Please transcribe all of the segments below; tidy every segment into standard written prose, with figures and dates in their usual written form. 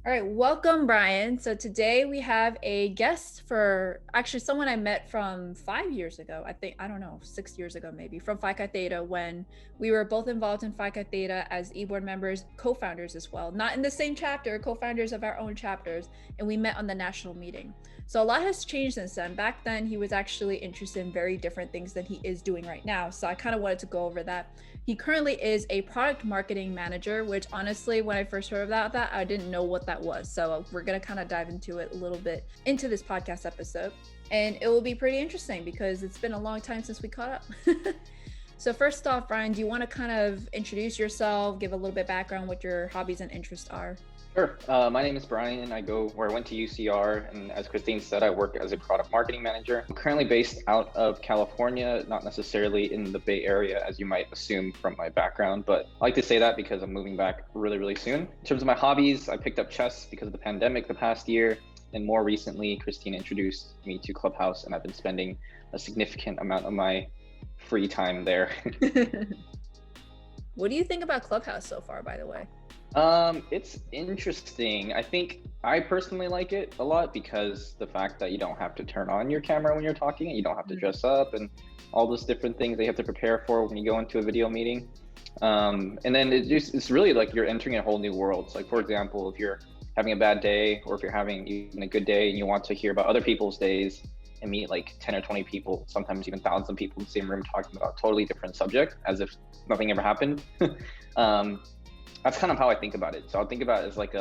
All right, welcome, Brian. So today we have a guest for actually someone I met from 5 years ago. I don't know, 6 years ago maybe, from Phi Chi Theta when we were both involved in Phi Chi Theta as e-board members, co-founders as well. Not in the same chapter, co-founders of our own chapters, and we met on the national meeting. So a lot has changed since then. Back then, he was actually interested in very different things than he is doing right now. So I kind of wanted to go over that. He currently is a product marketing manager, which honestly, when I first heard about that, I didn't know what that was. So we're going to kind of dive into it a little bit into this podcast episode. And it will be pretty interesting because it's been a long time since we caught up. So first off, Brian, do you want to kind of introduce yourself, give a little bit background what your hobbies and interests are? Sure. My name is Brian. I went to UCR, and as Christine said, I work as a product marketing manager. I'm currently based out of California, not necessarily in the Bay Area, as you might assume from my background, but I like to say that because I'm moving back really, really soon. In terms of my hobbies, I picked up chess because of the pandemic the past year, and more recently, Christine introduced me to Clubhouse, and I've been spending a significant amount of my free time there. What do you think about Clubhouse so far, by the way? It's interesting. I think I personally like it a lot because the fact that you don't have to turn on your camera when you're talking and you don't have to dress up and all those different things they have to prepare for when you go into a video meeting. And then it's really like you're entering a whole new world. So like, for example, if you're having a bad day or if you're having even a good day and you want to hear about other people's days and meet like 10 or 20 people, sometimes even thousands of people in the same room talking about a totally different subject as if nothing ever happened. That's kind of how I think about it. So I'll think about it as like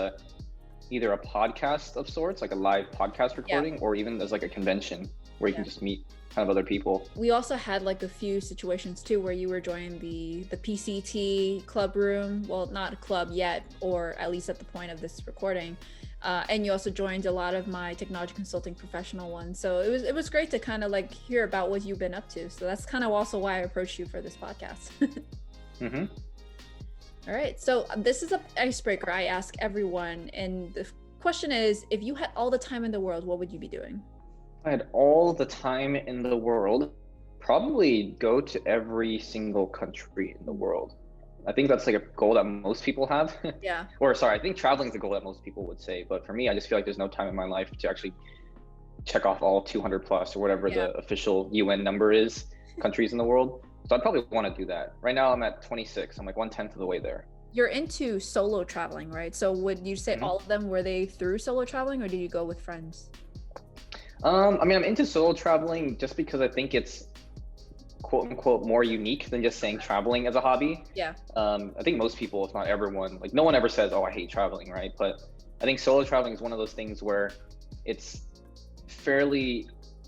either a podcast of sorts, like a live podcast recording, or even as like a convention where you can just meet kind of other people. We also had like a few situations too where you were joining the PCT club room. Well, not a club yet, or at least at the point of this recording. And you also joined a lot of my technology consulting professional ones. So it was great to kind of like hear about what you've been up to. So that's kind of also why I approached you for this podcast. Mm-hmm. All right, so this is an icebreaker I ask everyone, and the question is, if you had all the time in the world, what would you be doing? If I had all the time in the world, probably go to every single country in the world. I think that's like a goal that most people have. Yeah. Or sorry, I think traveling is a goal that most people would say, but for me, I just feel like there's no time in my life to actually check off all 200 plus or whatever the official UN number is, countries in the world. So I'd probably want to do that. Right now I'm at 26. I'm like 1/10 of the way there. You're into solo traveling, right? So would you say all of them, were they through solo traveling or did you go with friends? I mean, I'm into solo traveling just because I think it's quote unquote more unique than just saying traveling as a hobby. Yeah. I think most people, if not everyone, like no one ever says, oh, I hate traveling, right? But I think solo traveling is one of those things where it's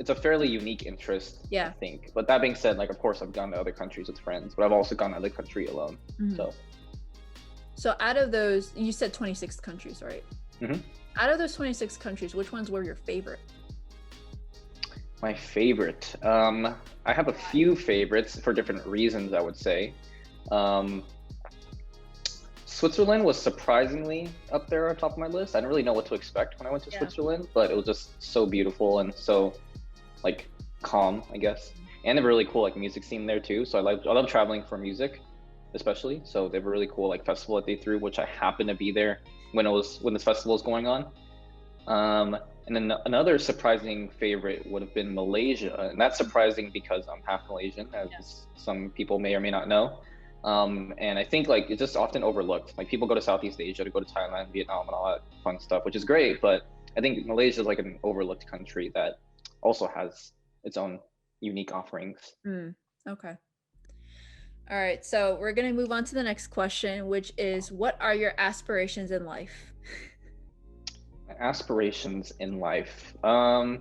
a fairly unique interest, I think. But that being said, like, of course, I've gone to other countries with friends, but I've also gone to other country alone. So out of those, you said 26 countries, right? Mm-hmm. Out of those 26 countries, which ones were your favorite? My favorite. I have a few favorites for different reasons, I would say. Switzerland was surprisingly up there on top of my list. I didn't really know what to expect when I went to Switzerland, but it was just so beautiful and so like calm, I guess. And they have a really cool like music scene there too. So I love traveling for music, especially. So they have a really cool like festival that they threw, which I happened to be there when this festival was going on. And then another surprising favorite would have been Malaysia, and that's surprising because I'm half Malaysian, as some people may or may not know. And I think like it's just often overlooked. Like people go to Southeast Asia to go to Thailand, Vietnam, and all that fun stuff, which is great. But I think Malaysia is like an overlooked country that also has its own unique offerings. Okay. All right, so we're gonna move on to the next question, which is, what are your aspirations in life? Aspirations in life. I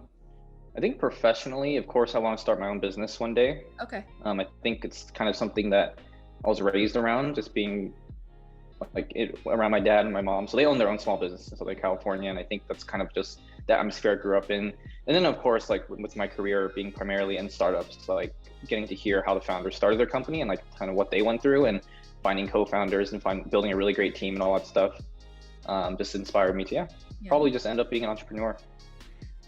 think professionally, of course, I want to start my own business one day. Okay. I think it's kind of something that I was raised around, just being like around my dad and my mom. So they own their own small business in Southern California. And I think that's kind of just the atmosphere I grew up in. And then of course, like with my career being primarily in startups, like getting to hear how the founders started their company and like kind of what they went through and finding co-founders and building a really great team and all that stuff just inspired me to, probably just end up being an entrepreneur.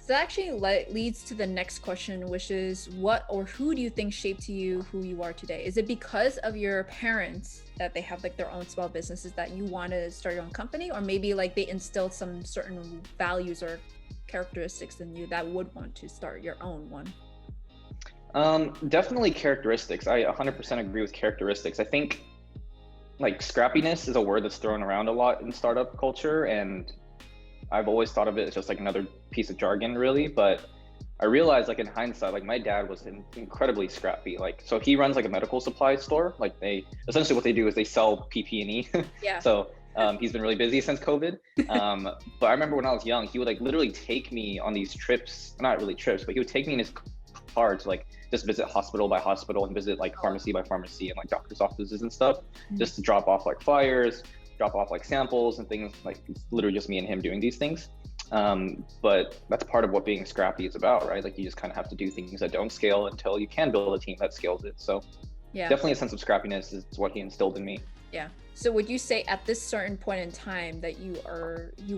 So that actually leads to the next question, which is what or who do you think shaped you who you are today? Is it because of your parents that they have like their own small businesses that you want to start your own company, or maybe like they instilled some certain values or characteristics in you that would want to start your own one? Definitely characteristics. I 100% agree with characteristics. I think like scrappiness is a word that's thrown around a lot in startup culture, and I've always thought of it as just like another piece of jargon, really. But I realized, like in hindsight, like my dad was incredibly scrappy. Like, so he runs like a medical supply store. Like they essentially what they do is they sell PP&E. Yeah. So he's been really busy since COVID. But I remember when I was young, he would like literally take me on these trips, not really trips, but he would take me in his car to like just visit hospital by hospital and visit like pharmacy by pharmacy and like doctor's offices and stuff, just to drop off like flyers, drop off like samples and things. Like it's literally just me and him doing these things. But that's part of what being scrappy is about, right? Like you just kind of have to do things that don't scale until you can build a team that scales it. So yeah, definitely a sense of scrappiness is what he instilled in me. Yeah. So would you say at this certain point in time that you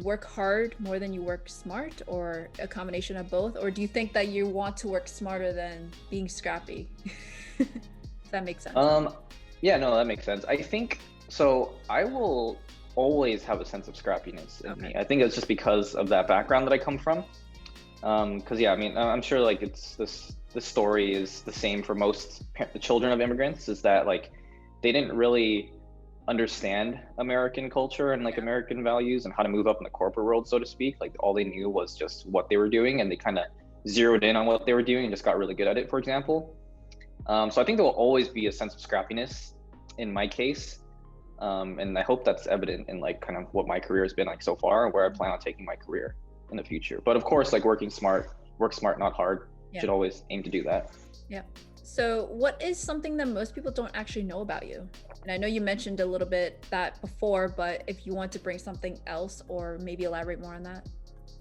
work hard more than you work smart, or a combination of both? Or do you think that you want to work smarter than being scrappy? If that makes sense. Yeah, no, that makes sense. I think so. I will always have a sense of scrappiness in me. I think it's just because of that background that I come from. Because yeah, I mean, I'm sure like it's the story is the same for most children of immigrants, is that like they didn't really understand American culture and like American values and how to move up in the corporate world, so to speak. Like all they knew was just what they were doing, and they kind of zeroed in on what they were doing and just got really good at it, for example. So I think there will always be a sense of scrappiness in my case. And I hope that's evident in like kind of what my career has been like so far, and where I plan on taking my career in the future. But of course, like work smart, not hard. Should always aim to do that. Yeah. So what is something that most people don't actually know about you? And I know you mentioned a little bit that before, but if you want to bring something else or maybe elaborate more on that.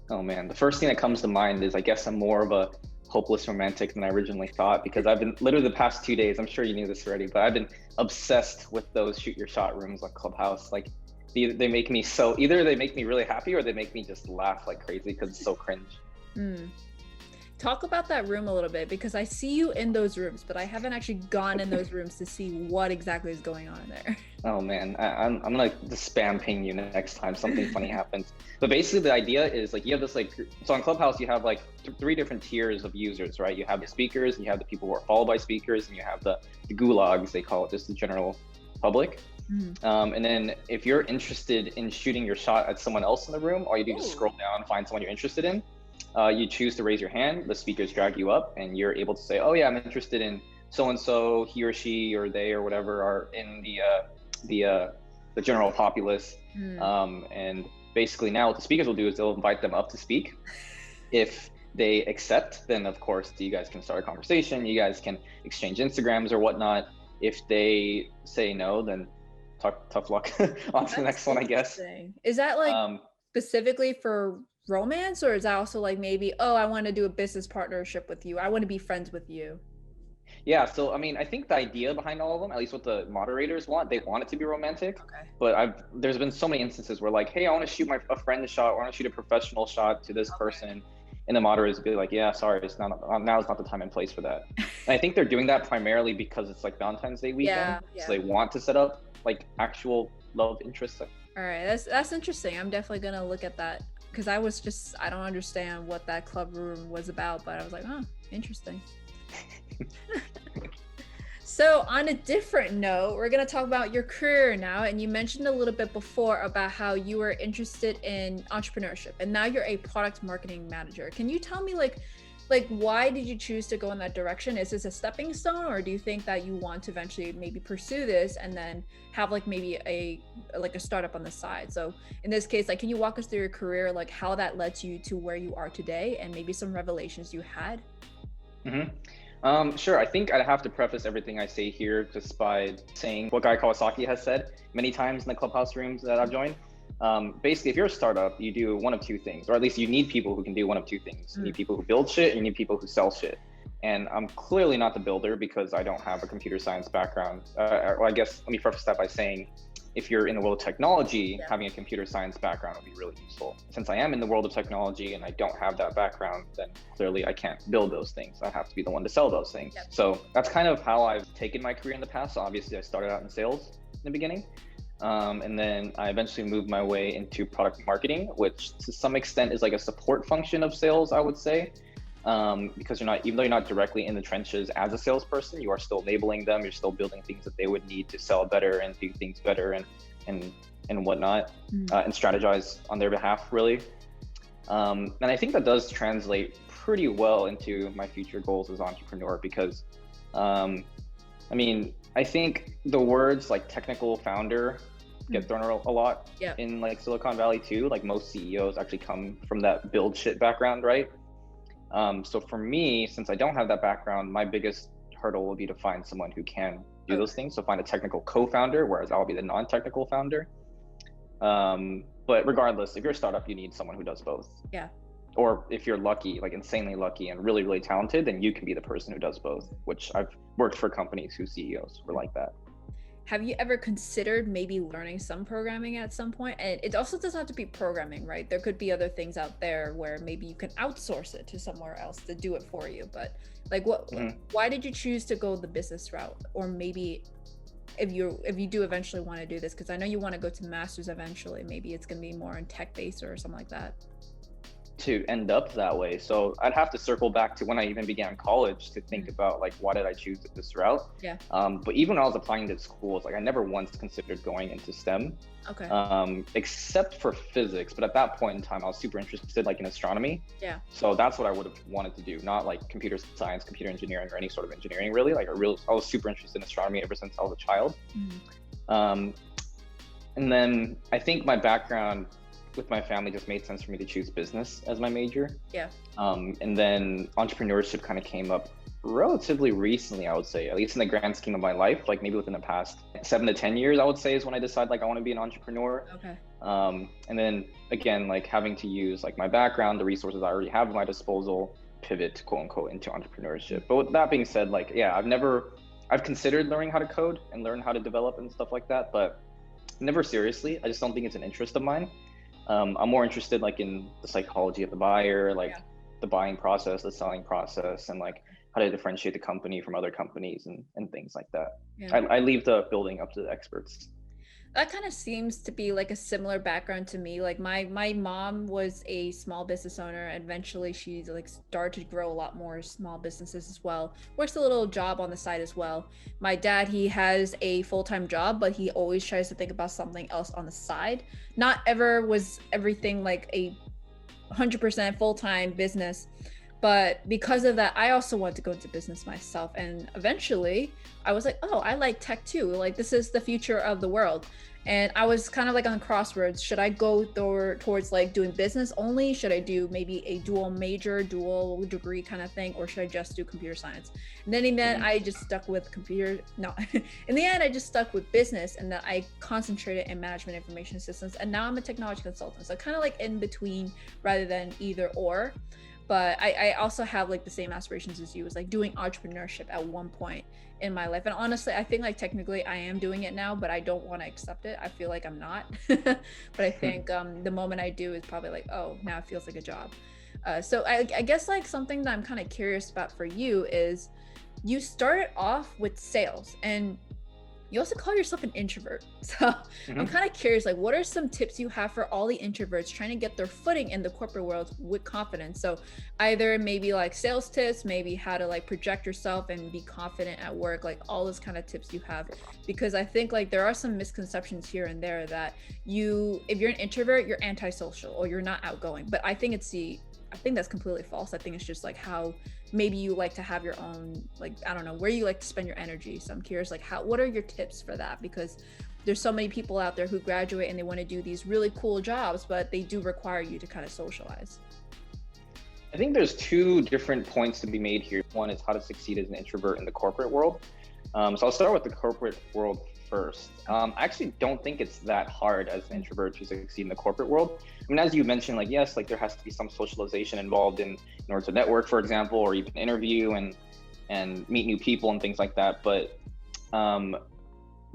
Oh man, the first thing that comes to mind is I guess I'm more of a hopeless romantic than I originally thought, because I've been literally the past 2 days, I'm sure you knew this already, but I've been obsessed with those shoot your shot rooms on Clubhouse. Like they make me so, either they make me really happy or they make me just laugh like crazy because it's so cringe. Talk about that room a little bit, because I see you in those rooms, but I haven't actually gone in those rooms to see what exactly is going on there. Oh man, I'm gonna just spam ping you next time something funny happens. But basically the idea is like you have this like, so on Clubhouse you have like 3 different tiers of users, right? You have the speakers, and you have the people who are followed by speakers, and you have the gulags, they call it, just the general public. And then if you're interested in shooting your shot at someone else in the room, all you do is scroll down, find someone you're interested in. You choose to raise your hand, the speakers drag you up, and you're able to say, oh yeah, I'm interested in so-and-so, he or she or they or whatever are in the general populace. And basically now what the speakers will do is they'll invite them up to speak. If they accept, then of course you guys can start a conversation, you guys can exchange Instagrams or whatnot. If they say no, then tough luck. On to the next one, I guess. Is that like specifically for romance, or is that also like maybe, oh, I want to do a business partnership with you, I want to be friends with you? Yeah, so I mean, I think the idea behind all of them, at least what the moderators want, they want it to be romantic. But there's been so many instances where like, hey, I want to shoot a friend shot, or I want to shoot a professional shot to this person, and the moderators will be like, yeah, sorry, it's not, now is not the time and place for that. And I think they're doing that primarily because it's like Valentine's Day weekend, so they want to set up like actual love interests. All right, that's interesting. I'm definitely gonna look at that, because I don't understand what that club room was about, but I was like, oh, interesting. So on a different note, we're going to talk about your career now. And you mentioned a little bit before about how you were interested in entrepreneurship, and now you're a product marketing manager. Can you tell me like why did you choose to go in that direction? Is this a stepping stone, or do you think that you want to eventually maybe pursue this and then have like maybe a startup on the side? So in this case, like, can you walk us through your career, like how that led you to where you are today, and maybe some revelations you had? Sure. I think I'd have to preface everything I say here just by saying what Guy Kawasaki has said many times in the Clubhouse rooms that I've joined. Basically, if you're a startup, you do one of 2 things, or at least you need people who can do one of 2 things. You need people who build shit, and you need people who sell shit. And I'm clearly not the builder because I don't have a computer science background. Or I guess let me preface that by saying if you're in the world of technology, having a computer science background would be really useful. Since I am in the world of technology and I don't have that background, then clearly I can't build those things. I have to be the one to sell those things. So that's kind of how I've taken my career in the past. So obviously I started out in sales in the beginning. And then I eventually moved my way into product marketing, which to some extent is like a support function of sales, I would say. Because even though you're not directly in the trenches as a salesperson, you are still enabling them. You're still building things that they would need to sell better and do things better and whatnot, and strategize on their behalf, really. And I think that does translate pretty well into my future goals as entrepreneur, because, I mean, I think the words like technical founder get thrown a lot in like Silicon Valley too. Like most CEOs actually come from that build shit background, right? So for me, since I don't have that background, my biggest hurdle will be to find someone who can do those things. So find a technical co-founder, whereas I'll be the non-technical founder. But regardless, if you're a startup, you need someone who does both. Yeah. Or if you're lucky, like insanely lucky and really, really talented, then you can be the person who does both, which I've worked for companies whose CEOs were like that. Have you ever considered maybe learning some programming at some point? And it also doesn't have to be programming, right? There could be other things out there where maybe you can outsource it to somewhere else to do it for you. But like, why did you choose to go the business route? Or maybe if you do eventually want to do this, because I know you want to go to master's eventually, maybe it's going to be more in tech based or something like that. To end up that way. So I'd have to circle back to when I even began college to think about like, why did I choose this route? Yeah. But even when I was applying to schools, like I never once considered going into STEM. Okay. Except for physics. But at that point in time, I was super interested like in astronomy. Yeah. So that's what I would have wanted to do, not like computer science, computer engineering, or any sort of engineering really. Like I was super interested in astronomy ever since I was a child. And then I think my background with my family just made sense for me to choose business as my major. Yeah. And then entrepreneurship kind of came up relatively recently, I would say, at least in the grand scheme of my life, like maybe within the past 7 to 10 years, I would say, is when I decided like I want to be an entrepreneur. Okay. And then again, like having to use like my background, the resources I already have at my disposal, pivot quote unquote into entrepreneurship. But with that being said, like, yeah, I've considered learning how to code and learn how to develop and stuff like that, but never seriously. I just don't think it's an interest of mine. I'm more interested like in the psychology of the buyer, like the buying process, the selling process, and like how to differentiate the company from other companies and things like that. Yeah. I leave the building up to the experts. That kind of seems to be like a similar background to me. Like my mom was a small business owner. Eventually she's like started to grow a lot more small businesses as well. Works a little job on the side as well. My dad, he has a full-time job, but he always tries to think about something else on the side. Not ever was everything like a 100% full-time business. But because of that, I also wanted to go into business myself. And eventually I was like, oh, I like tech too. Like this is the future of the world. And I was kind of like on the crossroads. Should I go towards like doing business only? Should I do maybe a dual major, dual degree kind of thing? Or should I just do computer science? And then in the end, I just stuck with in the end, I just stuck with business, and then I concentrated in management information systems. And now I'm a technology consultant. So kind of like in between rather than either or. But I also have like the same aspirations as you, was like doing entrepreneurship at one point in my life. And honestly, I think like technically I am doing it now, but I don't want to accept it. I feel like I'm not. But I think the moment I do is probably like, oh, now it feels like a job. So I guess like something that I'm kind of curious about for you is you started off with sales, and you also call yourself an introvert. So I'm kind of curious, like, what are some tips you have for all the introverts trying to get their footing in the corporate world with confidence? So either maybe like sales tips, maybe how to like project yourself and be confident at work, like all those kind of tips you have. Because I think like there are some misconceptions here and there that if you're an introvert, you're antisocial or you're not outgoing. But I think that's completely false. I think it's just like how maybe you like to have your own, like, I don't know, where you like to spend your energy. So I'm curious, like, what are your tips for that? Because there's so many people out there who graduate and they want to do these really cool jobs, but they do require you to kind of socialize. I think there's two different points to be made here. One is how to succeed as an introvert in the corporate world. So I'll start with the corporate world first. I actually don't think it's that hard as an introvert to succeed in the corporate world. I mean, as you mentioned, like, yes, like there has to be some socialization involved in order to network, for example, or even interview and meet new people and things like that. But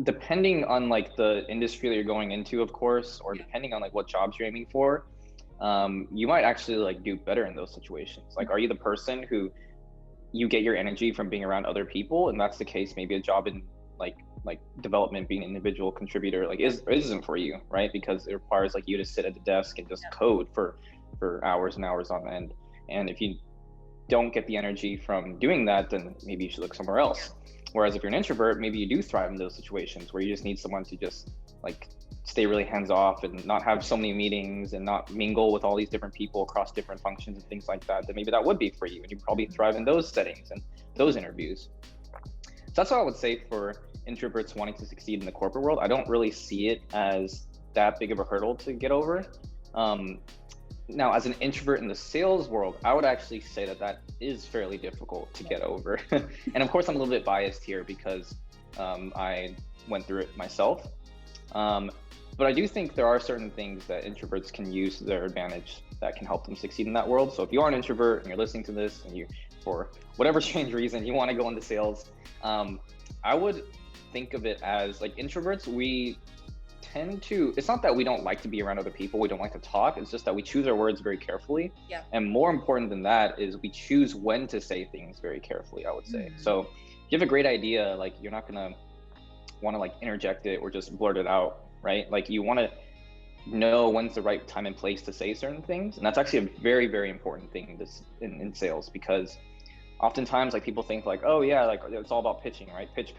depending on like the industry that you're going into, of course, or depending on like what jobs you're aiming for, you might actually like do better in those situations. Like, are you the person who you get your energy from being around other people, and that's the case, maybe a job in like development, being an individual contributor, like isn't for you, right? Because it requires like you to sit at the desk and just code for hours and hours on end. And if you don't get the energy from doing that, then maybe you should look somewhere else. Whereas if you're an introvert, maybe you do thrive in those situations where you just need someone to just like stay really hands off and not have so many meetings and not mingle with all these different people across different functions and things like that, then maybe that would be for you, and you probably thrive in those settings and those interviews. So that's what I would say for introverts wanting to succeed in the corporate world. I don't really see it as that big of a hurdle to get over. Now, as an introvert in the sales world, I would actually say that that is fairly difficult to get over. And of course, I'm a little bit biased here because I went through it myself. But I do think there are certain things that introverts can use to their advantage that can help them succeed in that world. So if you are an introvert and you're listening to this and you, for whatever strange reason, you want to go into sales, I would think of it as like introverts, we tend to, it's not that we don't like to be around other people, we don't like to talk, it's just that we choose our words very carefully. Yeah. And more important than that is we choose when to say things very carefully, I would say. So if you have a great idea, like you're not gonna want to like interject it or just blurt it out, right? Like you want to know when's the right time and place to say certain things. And that's actually a very, very important thing in sales, because oftentimes like people think like, oh yeah, like it's all about pitching, right? Pitch,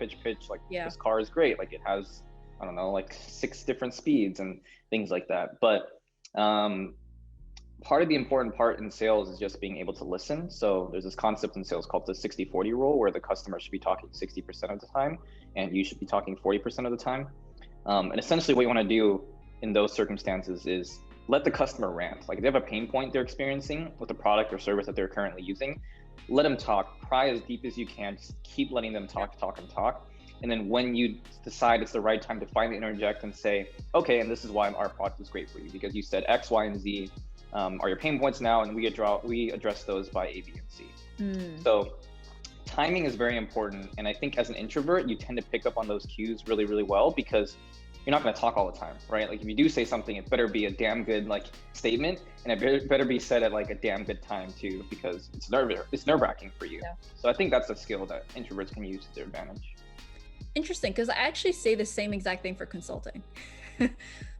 like this car is great, like it has, I don't know, like 6 different speeds and things like that. But part of the important part in sales is just being able to listen. So there's this concept in sales called the 60-40 rule, where the customer should be talking 60% of the time and you should be talking 40% of the time. And essentially what you want to do in those circumstances is let the customer rant. Like if they have a pain point they're experiencing with the product or service that they're currently using, let them talk, pry as deep as you can, just keep letting them talk. And then when you decide it's the right time to finally interject and say, okay, and this is why our product is great for you, because you said X, Y, and Z are your pain points now, and we address those by A, B, and C. So timing is very important. And I think as an introvert, you tend to pick up on those cues really, really well, because you're not going to talk all the time, right? Like if you do say something, it better be a damn good like statement, and it better be said at like a damn good time too, because it's nerve-wracking for you. So I think that's a skill that introverts can use to their advantage. Interesting, because I actually say the same exact thing for consulting.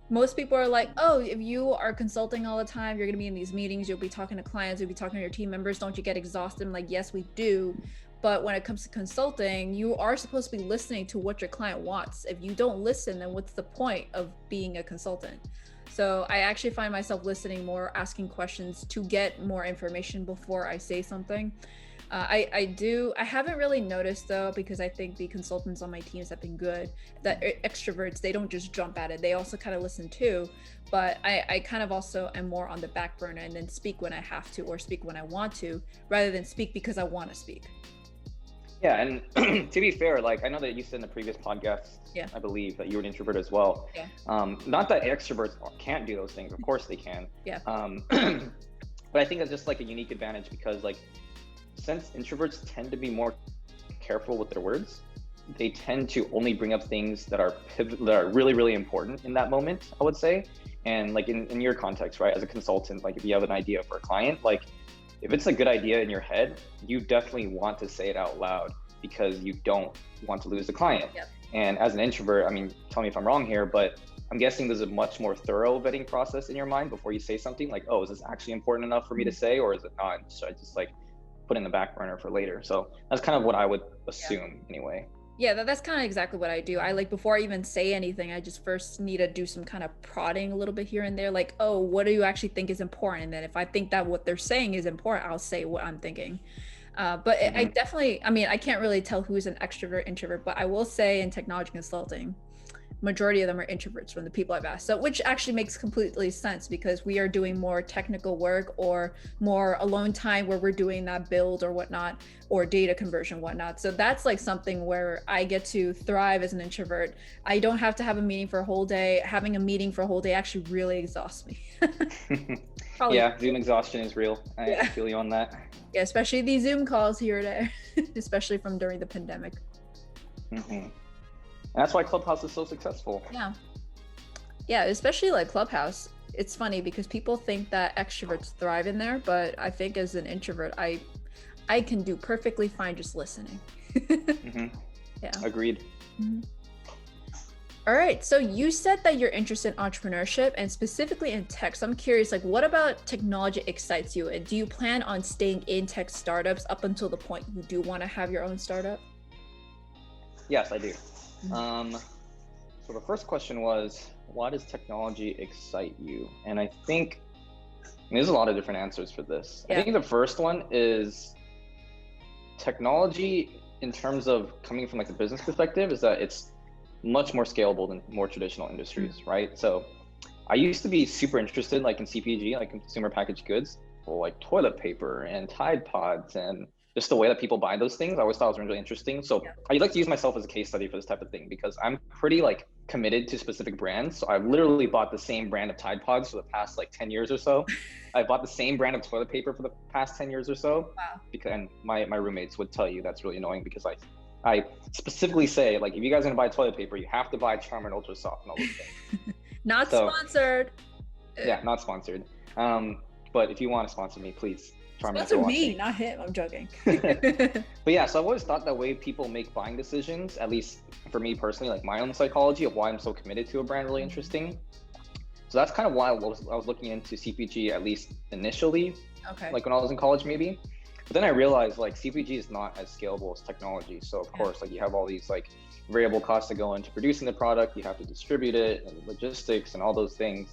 Most people are like, oh, if you are consulting all the time, you're going to be in these meetings, you'll be talking to clients, you'll be talking to your team members, don't you get exhausted? I'm like, yes, we do. But when it comes to consulting, you are supposed to be listening to what your client wants. If you don't listen, then what's the point of being a consultant? So I actually find myself listening more, asking questions to get more information before I say something. I haven't really noticed though, because I think the consultants on my teams have been good, that extroverts, they don't just jump at it. They also kind of listen too, but I kind of also am more on the back burner and then speak when I have to, or speak when I want to, rather than speak because I want to speak. Yeah, and to be fair, like I know that you said in the previous podcast, I believe that you're an introvert as well. Yeah. Not that extroverts can't do those things, of course they can. Yeah. But I think that's just like a unique advantage, because like since introverts tend to be more careful with their words, they tend to only bring up things that are really, really important in that moment, I would say. And like in your context, right, as a consultant, like if you have an idea for a client, like if it's a good idea in your head, you definitely want to say it out loud, because you don't want to lose the client. Yep. And as an introvert, I mean, tell me if I'm wrong here, but I'm guessing there's a much more thorough vetting process in your mind before you say something, like, oh, is this actually important enough for me to say, or is it not? Should I just like put in the back burner for later? So that's kind of what I would assume anyway. Yeah, that's kind of exactly what I do. I like, before I even say anything, I just first need to do some kind of prodding a little bit here and there, like, oh, what do you actually think is important? And then if I think that what they're saying is important, I'll say what I'm thinking. But I definitely, I mean, I can't really tell who's an extrovert, introvert, but I will say in technology consulting, majority of them are introverts from the people I've asked. So, which actually makes completely sense, because we are doing more technical work or more alone time where we're doing that build or whatnot, or data conversion, whatnot. So that's like something where I get to thrive as an introvert. I don't have to have a meeting for a whole day. Having a meeting for a whole day actually really exhausts me. Yeah, Zoom exhaustion is real. I feel you on that. Yeah, especially these Zoom calls here or there, especially from during the pandemic. And that's why Clubhouse is so successful. Yeah. Yeah, especially like Clubhouse. It's funny because people think that extroverts thrive in there, but I think as an introvert, I can do perfectly fine just listening. Yeah. Agreed. All right. So you said that you're interested in entrepreneurship and specifically in tech. So I'm curious, like, what about technology excites you? And do you plan on staying in tech startups up until the point you do want to have your own startup? Yes, I do. So the first question was, why does technology excite you? And I think there's a lot of different answers for this. I think the first one is technology in terms of coming from like the business perspective is that it's much more scalable than more traditional industries, right? So I used to be super interested like in CPG, like consumer packaged goods, for like toilet paper and Tide Pods and just the way that people buy those things. I always thought it was really interesting. So I like to use myself as a case study for this type of thing because I'm pretty like committed to specific brands. So I've literally bought the same brand of Tide Pods for the past like 10 years or so. I bought the same brand of toilet paper for the past 10 years or so. Wow. Because, and my roommates would tell you that's really annoying because I specifically say, like, if you guys are gonna buy toilet paper, you have to buy Charmin Ultra Soft and all those things. Not sponsored. Yeah, not sponsored. But if you want to sponsor me, please. Charmin, sponsor me, not him. I'm joking. But yeah, so I've always thought that way people make buying decisions, at least for me personally, like my own psychology of why I'm so committed to a brand, really interesting. So that's kind of why I was looking into CPG, at least initially, like when I was in college, maybe. But then I realized like CPG is not as scalable as technology. So of course, like you have all these like variable costs that go into producing the product, you have to distribute it and logistics and all those things.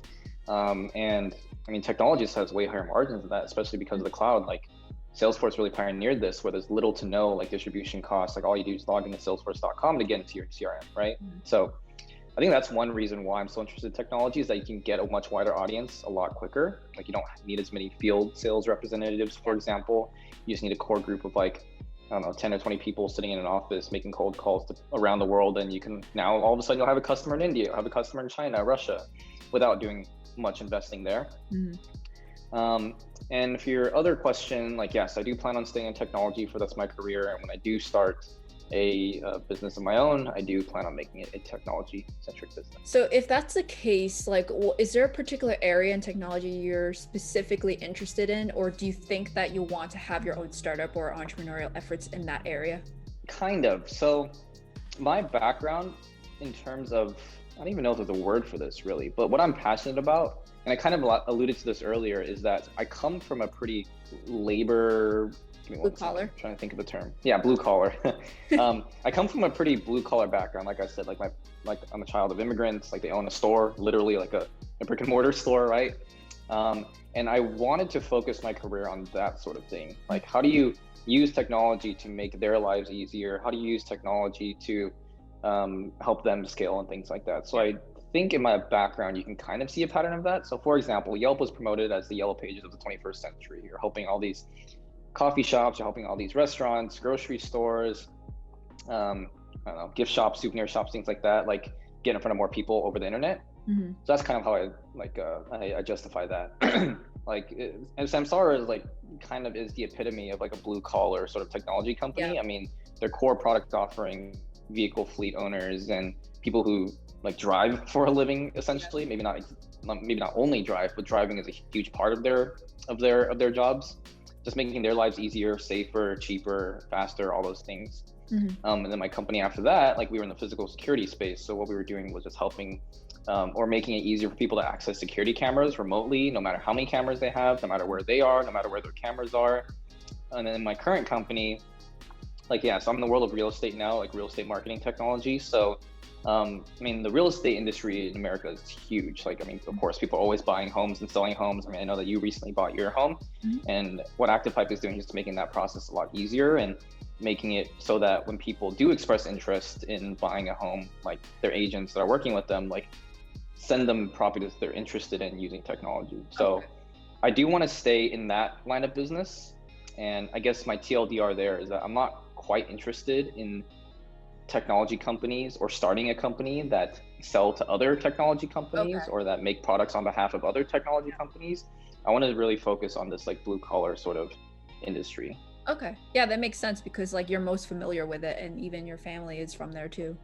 And I mean, technology just has way higher margins than that, especially because of the cloud. Like Salesforce really pioneered this where there's little to no like distribution costs. Like all you do is log into salesforce.com to get into your CRM, right? So I think that's one reason why I'm so interested in technology is that you can get a much wider audience a lot quicker. Like you don't need as many field sales representatives, for example. You just need a core group of like, I don't know, 10 or 20 people sitting in an office making cold calls around the world. And you can now all of a sudden you'll have a customer in India, you'll have a customer in China, Russia, without doing much investing there. And for your other question, like, yes, I do plan on staying in technology for that's my career. And when I do start a business of my own, I do plan on making it a technology-centric business. So if that's the case, like, is there a particular area in technology you're specifically interested in, or do you think that you want to have your own startup or entrepreneurial efforts in that area? Kind of. So my background in terms of, I don't even know if there's a word for this really, but what I'm passionate about, and I kind of alluded to this earlier, is that I come from a pretty labor, blue collar. I'm trying to think of the term. Yeah, blue collar. I come from a pretty blue collar background. Like I said, like I'm a child of immigrants. Like they own a store, literally like a brick and mortar store, right? And I wanted to focus my career on that sort of thing. Like, how do you use technology to make their lives easier? How do you use technology to help them scale and things like that? So I think in my background, you can kind of see a pattern of that. So for example, Yelp was promoted as the Yellow Pages of the 21st century. You're helping all these coffee shops, you're helping all these restaurants, grocery stores, I don't know, gift shops, souvenir shops, things like that, like get in front of more people over the internet. So that's kind of how I justify that. Like, and Samsara is like kind of is the epitome of like a blue collar sort of technology company. I mean, their core product offering vehicle fleet owners and people who like drive for a living, essentially. Maybe not only drive, but driving is a huge part of their jobs. Just making their lives easier, safer, cheaper, faster, all those things. And then my company after that, like we were in the physical security space. So what we were doing was just helping or making it easier for people to access security cameras remotely, no matter how many cameras they have, no matter where they are, no matter where their cameras are. And then my current company, like, yeah, so I'm in the world of real estate now, like real estate marketing technology. So, I mean, the real estate industry in America is huge. Like, I mean, of course, people are always buying homes and selling homes. I mean, I know that you recently bought your home, and what ActivePipe is doing is just making that process a lot easier and making it so that when people do express interest in buying a home, like their agents that are working with them, like send them properties they're interested in using technology. So I do want to stay in that line of business. And I guess my TLDR there is that I'm not quite interested in technology companies or starting a company that sell to other technology companies or that make products on behalf of other technology companies. I want to really focus on this like blue collar sort of industry. Okay. Yeah, that makes sense because like you're most familiar with it and even your family is from there too.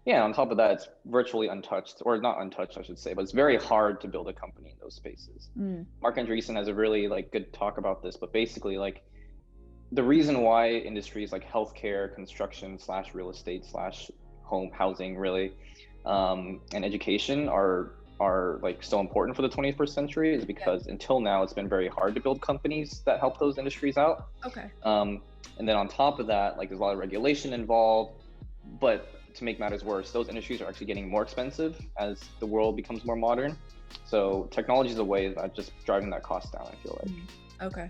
Yeah, on top of that, it's virtually untouched, or not untouched, I should say, but it's very hard to build a company in those spaces. Mm. Mark Andreessen has a really like good talk about this, but basically like the reason why industries like healthcare, construction slash real estate slash home housing really, and education are like so important for the 21st century is because until now it's been very hard to build companies that help those industries out. Okay. And then on top of that, like there's a lot of regulation involved, but to make matters worse, those industries are actually getting more expensive as the world becomes more modern. So technology is a way that just driving that cost down, I feel like. Okay.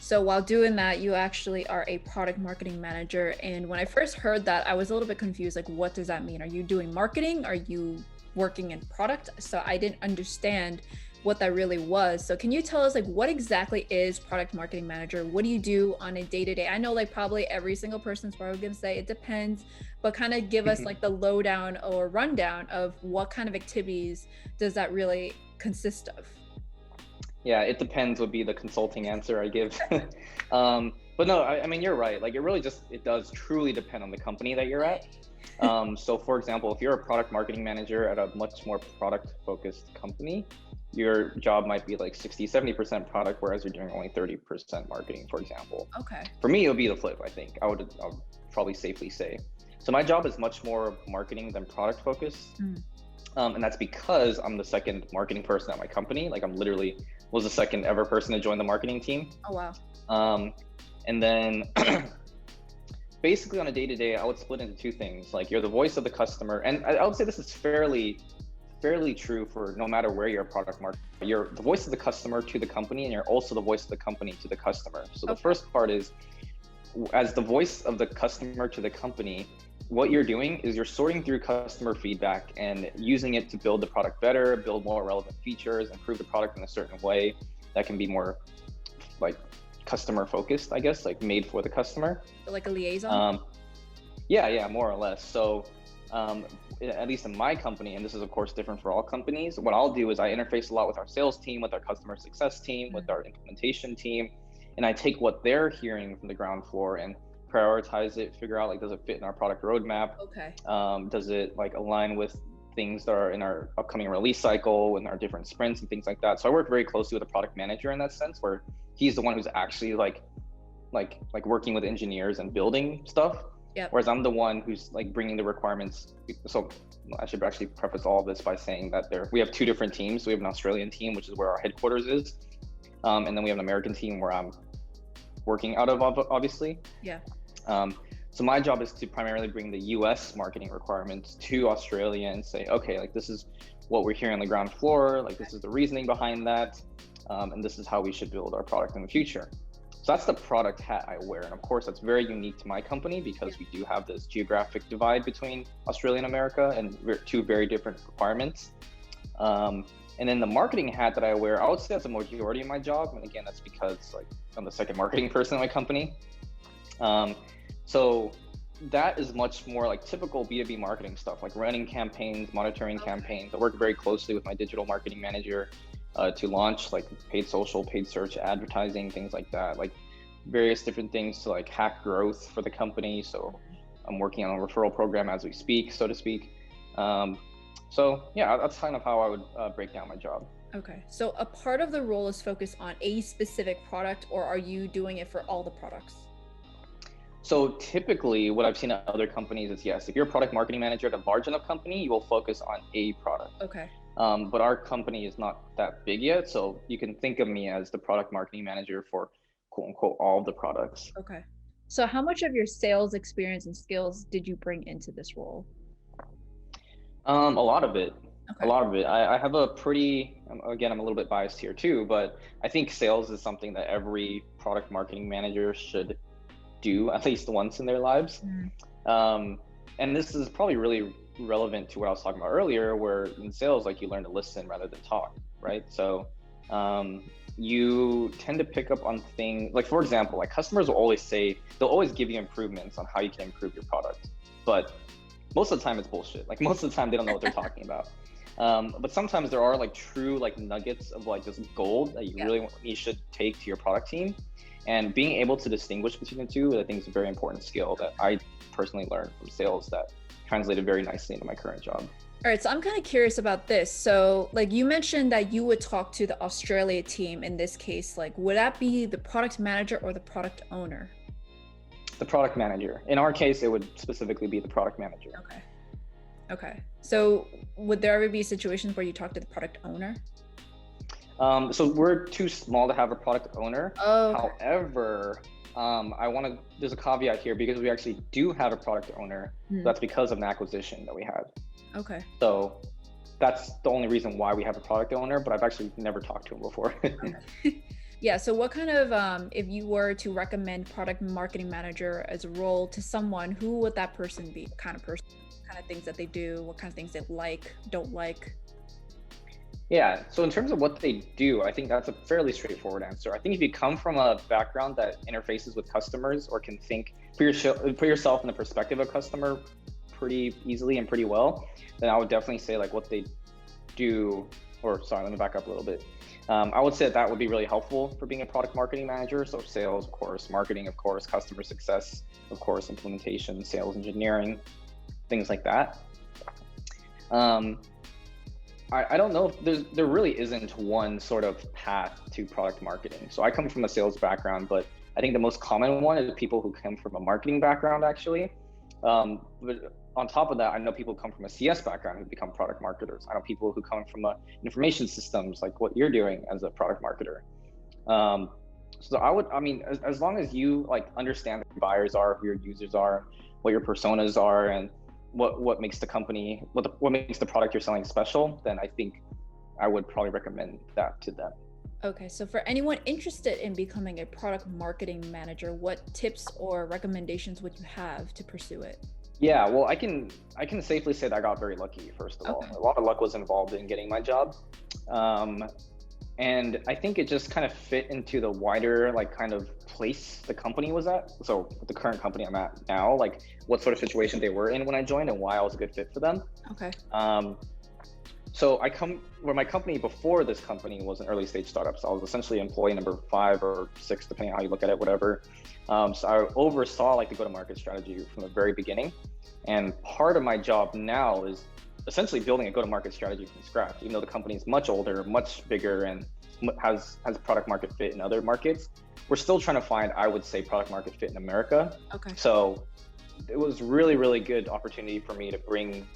So while doing that, you actually are a product marketing manager. And when I first heard that, I was a little bit confused. Like, what does that mean? Are you doing marketing? Are you working in product? So I didn't understand what that really was. So can you tell us like what exactly is product marketing manager? What do you do on a day-to-day? I know like probably every single person's probably gonna say it depends, but kind of give us like the lowdown or rundown of what kind of activities does that really consist of? Yeah, it depends would be the consulting answer I give. But no, I mean, you're right. Like it does truly depend on the company that you're at. So for example, if you're a product marketing manager at a much more product focused company, your job might be like 60, 70% product, whereas you're doing only 30% marketing, for example. Okay. For me, it would be the flip, I think. I would probably safely say. So my job is much more marketing than product focused. And that's because I'm the second marketing person at my company. Like I'm literally was the second ever person to join the marketing team. Oh, wow. And then basically on a day-to-day, I would split into two things. Like you're the voice of the customer. And I would say this is fairly true for no matter where you're a product marketer. You're the voice of the customer to the company, and you're also the voice of the company to the customer. So the first part is, as the voice of the customer to the company, what you're doing is you're sorting through customer feedback and using it to build the product better, build more relevant features, improve the product in a certain way that can be more like customer focused, I guess, like made for the customer. Like a liaison? Yeah, more or less. So at least in my company, and this is of course different for all companies, what I'll do is I interface a lot with our sales team, with our customer success team, with our implementation team, and I take what they're hearing from the ground floor and prioritize it, figure out like, does it fit in our product roadmap? Okay. Does it like align with things that are in our upcoming release cycle and our different sprints and things like that? So I work very closely with a product manager in that sense, where he's the one who's actually like working with engineers and building stuff. Yep. Whereas I'm the one who's like bringing the requirements. So I should actually preface all of this by saying that we have two different teams. We have an Australian team, which is where our headquarters is. And then we have an American team where I'm working out of, obviously. Yeah. So my job is to primarily bring the US marketing requirements to Australia and say, okay, like this is what we're hearing on the ground floor. Like this is the reasoning behind that. And this is how we should build our product in the future. So that's the product hat I wear. And of course, that's very unique to my company because we do have this geographic divide between Australia and America and two very different requirements. And then the marketing hat that I wear, I would say that's a majority of my job. And again, that's because like I'm the second marketing person in my company. So that is much more like typical B2B marketing stuff, like running campaigns, monitoring campaigns. I work very closely with my digital marketing manager to launch like paid social, paid search, advertising, things like that, like various different things to like hack growth for the company. So I'm working on a referral program as we speak, so to speak. So yeah, that's kind of how I would break down my job. Okay, so a part of the role is focused on a specific product, or are you doing it for all the products? So typically what I've seen at other companies is, yes, if you're a product marketing manager at a large enough company, you will focus on a product. Okay. But our company is not that big yet. So you can think of me as the product marketing manager for quote unquote all of the products. Okay. So how much of your sales experience and skills did you bring into this role? A lot of it. Okay. A lot of it. I have a pretty, again, I'm a little bit biased here too, but I think sales is something that every product marketing manager should do at least once in their lives. And this is probably really relevant to what I was talking about earlier, where in sales, like you learn to listen rather than talk, right? So you tend to pick up on things, like for example, like customers will always say, they'll always give you improvements on how you can improve your product. But most of the time it's bullshit. Like most of the time they don't know what they're talking about. But sometimes there are like true like nuggets of like this gold that you should take to your product team. And being able to distinguish between the two, I think is a very important skill that I personally learned from sales that translated very nicely into my current job. All right, so I'm kind of curious about this. So, like you mentioned that you would talk to the Australia team in this case. Like, would that be the product manager or the product owner? The product manager. In our case, it would specifically be the product manager. Okay. Okay. So, would there ever be situations where you talk to the product owner? So we're too small to have a product owner. Oh. However, there's a caveat here because we actually do have a product owner. That's because of an acquisition that we had. Okay. So that's the only reason why we have a product owner, but I've actually never talked to him before. Okay. Yeah. So what kind of, if you were to recommend product marketing manager as a role to someone, who would that person be? What kind of person, what kind of things that they do, what kind of things they like, don't like? Yeah, so in terms of what they do, I think that's a fairly straightforward answer. I think if you come from a background that interfaces with customers or can think, put yourself in the perspective of a customer pretty easily and pretty well, then I would definitely say like what they do, or sorry, let me back up a little bit. I would say that would be really helpful for being a product marketing manager. So sales, of course, marketing, of course, customer success, of course, implementation, sales engineering, things like that. I don't know if there really isn't one sort of path to product marketing. So I come from a sales background, but I think the most common one is people who come from a marketing background, actually. But on top of that, I know people come from a CS background who become product marketers. I know people who come from information systems, like what you're doing as a product marketer. So as long as you like understand who buyers are, who your users are, what your personas are, and what makes the company, what makes the product you're selling special, then I think I would probably recommend that to them. Okay, so for anyone interested in becoming a product marketing manager, what tips or recommendations would you have to pursue it? Yeah, well, I can safely say that I got very lucky, first of all. A lot of luck was involved in getting my job. And I think it just kind of fit into the wider like kind of place the company was at. So the current company I'm at now, like what sort of situation they were in when I joined and why I was a good fit for them. Okay. So where my company before this company was an early stage startup. So I was essentially employee number 5 or 6, depending on how you look at it, whatever. So I oversaw like the go-to-market strategy from the very beginning. And part of my job now is essentially building a go-to-market strategy from scratch. Even though the company is much older, much bigger, and has product market fit in other markets, we're still trying to find, I would say, product market fit in America. Okay. So it was really, really good opportunity for me to bring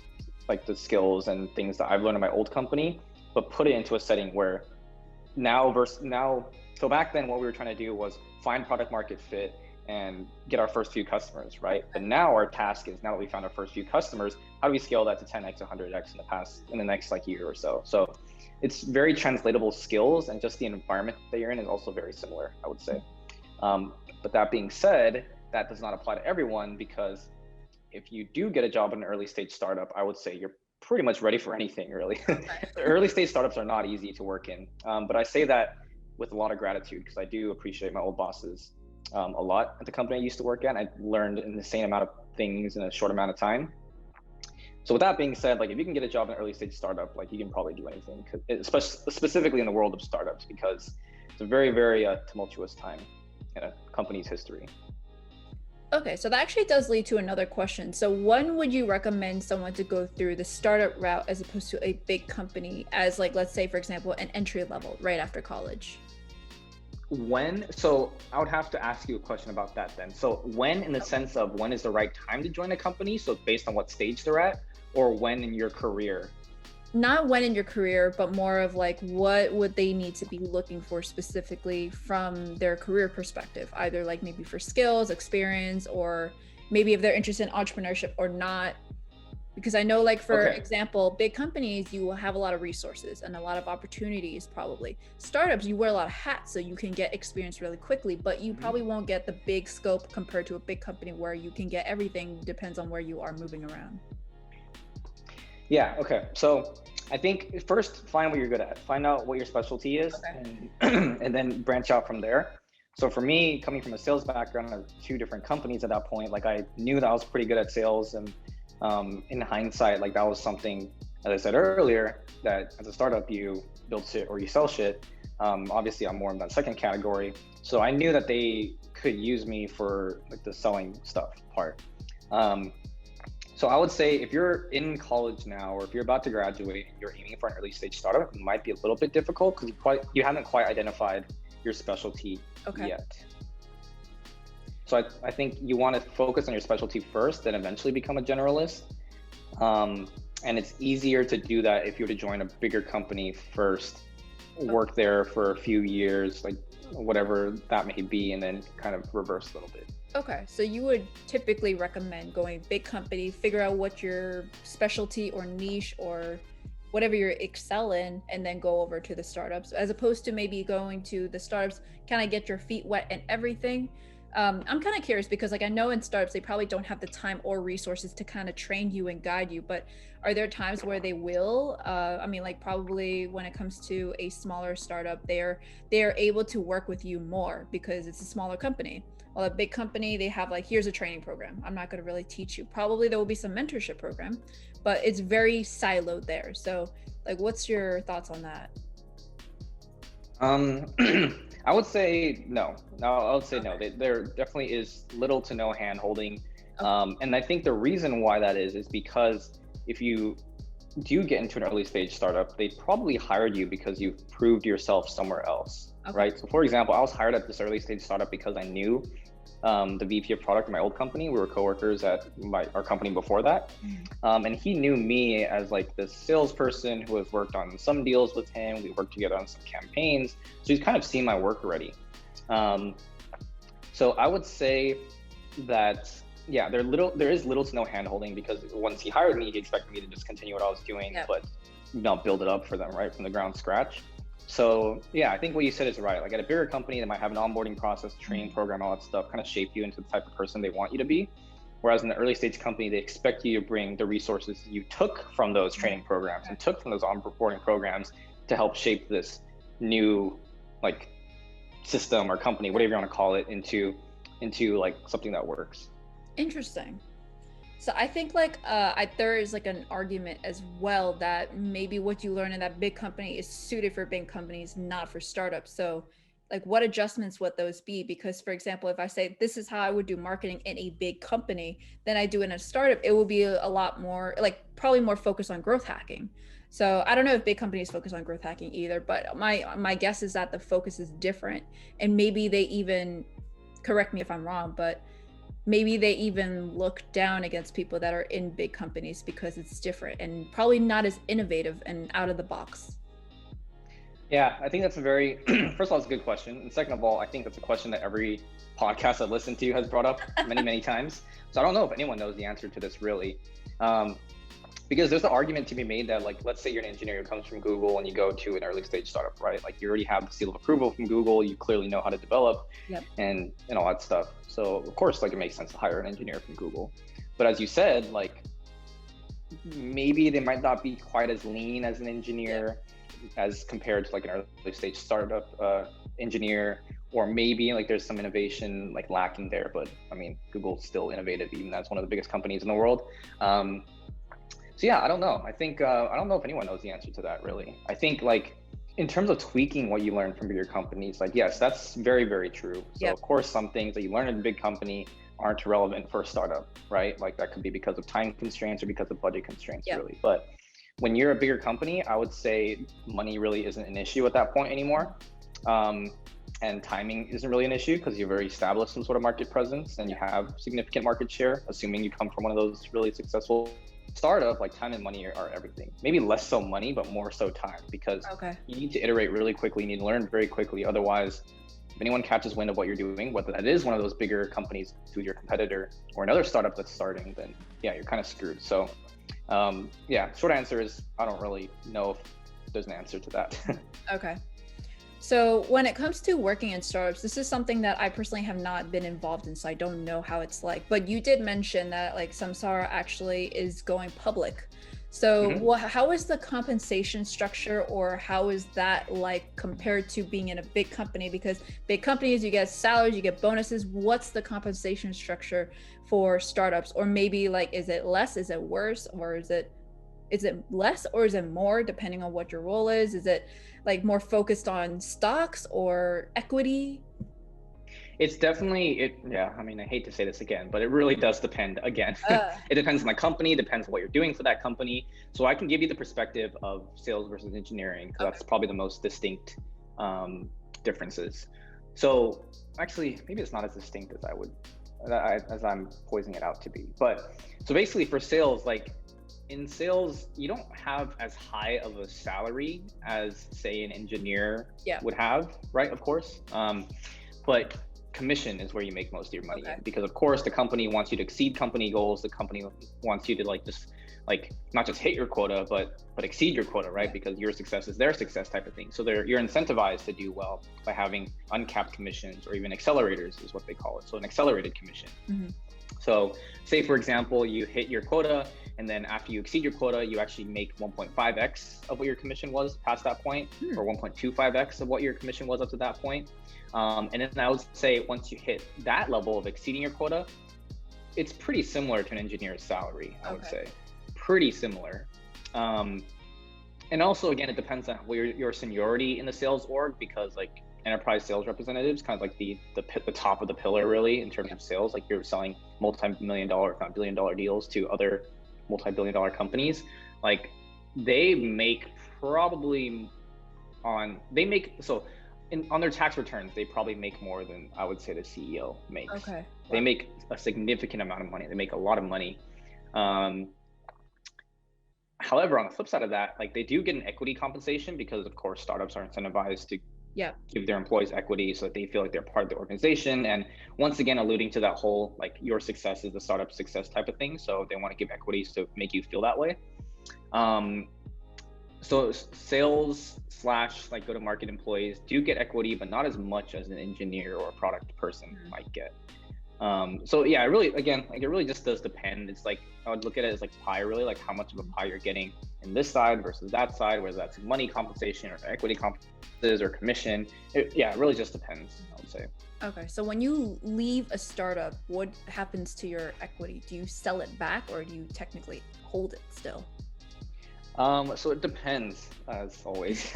like the skills and things that I've learned in my old company, but put it into a setting where so back then what we were trying to do was find product market fit and get our first few customers, right? But now our task is, now that we found our first few customers, how do we scale that to 10x, 100x in the next like year or so? So it's very translatable skills, and just the environment that you're in is also very similar, I would say. But that being said, that does not apply to everyone, because if you do get a job in an early stage startup, I would say you're pretty much ready for anything, really. The early stage startups are not easy to work in. But I say that with a lot of gratitude, because I do appreciate my old bosses a lot at the company I used to work at. I learned an insane amount of things in a short amount of time. So with that being said, like if you can get a job in an early stage startup, like you can probably do anything, especially specifically in the world of startups, because it's a very, very tumultuous time in a company's history. Okay, so that actually does lead to another question. So when would you recommend someone to go through the startup route as opposed to a big company as, like, let's say, for example, an entry level right after college? So I would have to ask you a question about that then. So when, in the sense of when is the right time to join a company? So based on what stage they're at, or when in your career? Not when in your career, but more of like, what would they need to be looking for specifically from their career perspective, either like maybe for skills, experience, or maybe if they're interested in entrepreneurship or not. Because I know, like, for example, big companies, you will have a lot of resources and a lot of opportunities probably. Startups, you wear a lot of hats, so you can get experience really quickly, but you probably won't get the big scope compared to a big company where you can get everything, depends on where you are moving around. Yeah, okay. So I think first, find what you're good at. Find out what your specialty is, and then branch out from there. So for me, coming from a sales background of 2 different companies at that point, like I knew that I was pretty good at sales, and in hindsight, like that was something, as I said earlier, that as a startup, you build shit or you sell shit. Obviously, I'm more in that second category. So I knew that they could use me for like the selling stuff part. So I would say if you're in college now, or if you're about to graduate and you're aiming for an early stage startup, it might be a little bit difficult because you haven't quite identified your specialty yet. So I think you want to focus on your specialty first, then eventually become a generalist. And it's easier to do that if you were to join a bigger company first, work there for a few years, like whatever that may be, and then kind of reverse a little bit. Okay, so you would typically recommend going big company, figure out what your specialty or niche or whatever you excel in, and then go over to the startups, as opposed to maybe going to the startups, kind of get your feet wet and everything. I'm kind of curious because like I know in startups, they probably don't have the time or resources to kind of train you and guide you, but are there times where they will? I mean, like probably when it comes to a smaller startup, they're able to work with you more because it's a smaller company. Well, a big company, they have like, here's a training program. I'm not going to really teach you. Probably there will be some mentorship program, but it's very siloed there. So like, what's your thoughts on that? I would say no. I would say no. There definitely is little to no hand holding. And I think the reason why that is because if you do get into an early stage startup, they probably hired you because you've proved yourself somewhere else, right? So for example, I was hired at this early stage startup because I knew the VP of product in my old company. We were coworkers at our company before that. And he knew me as like this salesperson who has worked on some deals with him. We worked together on some campaigns. So he's kind of seen my work already. So I would say that, yeah, there is little to no handholding because once he hired me, he expected me to just continue what I was doing, but build it up for them, right, from the ground scratch. So yeah, I think what you said is right. Like at a bigger company, they might have an onboarding process, training program, all that stuff, kind of shape you into the type of person they want you to be. Whereas in the early stage company, they expect you to bring the resources you took from those training programs and took from those onboarding programs to help shape this new like system or company, whatever you want to call it, into like something that works. Interesting. So I think like there is like an argument as well that maybe what you learn in that big company is suited for big companies, not for startups. So like what adjustments would those be? Because for example, if I say this is how I would do marketing in a big company than I do in a startup, it will be a lot more like probably more focused on growth hacking. So I don't know if big companies focus on growth hacking either, but my guess is that the focus is different. And maybe they even, correct me if I'm wrong, but maybe they even look down against people that are in big companies because it's different and probably not as innovative and out of the box. Yeah, I think that's a very, first of all, it's a good question. And second of all, I think that's a question that every podcast I listen to has brought up many, many times. So I don't know if anyone knows the answer to this really. Because there's an argument to be made that like, let's say you're an engineer who comes from Google and you go to an early stage startup, right? Like you already have the seal of approval from Google, you clearly know how to develop and all that stuff. So of course, like it makes sense to hire an engineer from Google. But as you said, like maybe they might not be quite as lean as an engineer as compared to like an early stage startup engineer, or maybe like there's some innovation like lacking there. But I mean, Google's still innovative, even as one of the biggest companies in the world. So yeah, I don't know. I think, I don't know if anyone knows the answer to that really. I think like in terms of tweaking what you learn from bigger companies, like yes, that's very, very true. So of course, some things that you learn in a big company aren't relevant for a startup, right? Like that could be because of time constraints or because of budget constraints really. But when you're a bigger company, I would say money really isn't an issue at that point anymore. And timing isn't really an issue because you've already established some sort of market presence and you have significant market share, assuming you come from one of those really successful startup. Like time and money are everything. Maybe less so money, but more so time, because you need to iterate really quickly, you need to learn very quickly. Otherwise, if anyone catches wind of what you're doing, whether that is one of those bigger companies who's your competitor or another startup that's starting, then yeah, you're kind of screwed. So yeah, short answer is I don't really know if there's an answer to that. Okay. So when it comes to working in startups, this is something that I personally have not been involved in, so I don't know how it's like. But you did mention that like Samsara actually is going public. So how is the compensation structure, or how is that like compared to being in a big company? Because big companies, you get salaries, you get bonuses. What's the compensation structure for startups? Or maybe like, is it less, is it worse, or is it less, or is it more, depending on what your role is? Is it like more focused on stocks or equity? It's definitely yeah, I mean, I hate to say this again, but it really does depend again. Uh, It depends on the company, depends on what you're doing for that company. So I can give you the perspective of sales versus engineering, because okay. that's probably the most distinct differences. So actually, maybe it's not as distinct as as I'm poising it out to be. But so basically for sales, like in sales, you don't have as high of a salary as say an engineer Yeah. would have, right? Of course. But commission is where you make most of your money Okay. in, because of course the company wants you to exceed company goals. The company wants you to like just like not just hit your quota, but exceed your quota, right? Yeah. Because your success is their success type of thing. So you're incentivized to do well by having uncapped commissions, or even accelerators is what they call it. So an accelerated commission. Mm-hmm. So say for example, you hit your quota, and then after you exceed your quota, you actually make 1.5x of what your commission was past that point, or 1.25x of what your commission was up to that point. And then I would say once you hit that level of exceeding your quota, it's pretty similar to an engineer's salary, I would say. Pretty similar. And also, again, it depends on your seniority in the sales org, because like enterprise sales representatives, kind of like the top of the pillar really in terms of sales. Like you're selling multi-million-dollar, if not billion-dollar deals to other multi-billion-dollar companies. Like they make probably on their tax returns, they probably make more than I would say the CEO makes. Okay. Wow. They make a significant amount of money. They make a lot of money. However, on the flip side of that, like they do get an equity compensation, because of course startups are incentivized to give their employees equity so that they feel like they're part of the organization. And once again, alluding to that whole like your success is the startup success type of thing. So they want to give equities to make you feel that way. So sales / like go-to-market employees do get equity, but not as much as an engineer or a product person might get. So yeah, it really just does depend. It's like, I would look at it as like pie, really, like how much of a pie you're getting in this side versus that side, whether that's money compensation or equity compensations or commission. It really just depends, I would say. Okay, so when you leave a startup, what happens to your equity? Do you sell it back, or do you technically hold it still? So it depends, as always.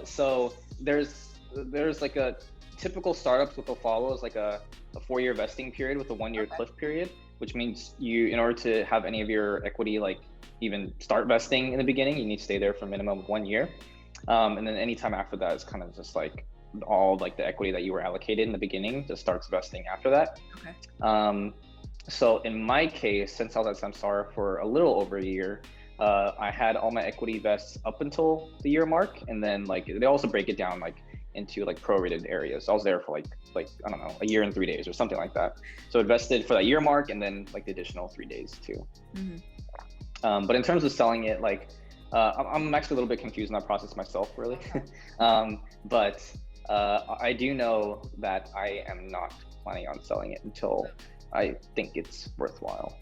So there's like a typical startups, what they'll follow is like a 4-year vesting period with a 1-year cliff period, which means in order to have any of your equity like even start vesting in the beginning, you need to stay there for a minimum of 1 year. And then anytime after that is kind of just like all like the equity that you were allocated in the beginning just starts vesting after that. Okay. So in my case, since I was at Samsara for a little over a year, I had all my equity vests up until the year mark, and then like they also break it down like into like prorated areas. So I was there for like I don't know, a year and 3 days or something like that. So it vested for that year mark, and then like the additional 3 days too. Mm-hmm. But in terms of selling it, like I'm actually a little bit confused in that process myself, really. But I do know that I am not planning on selling it until I think it's worthwhile.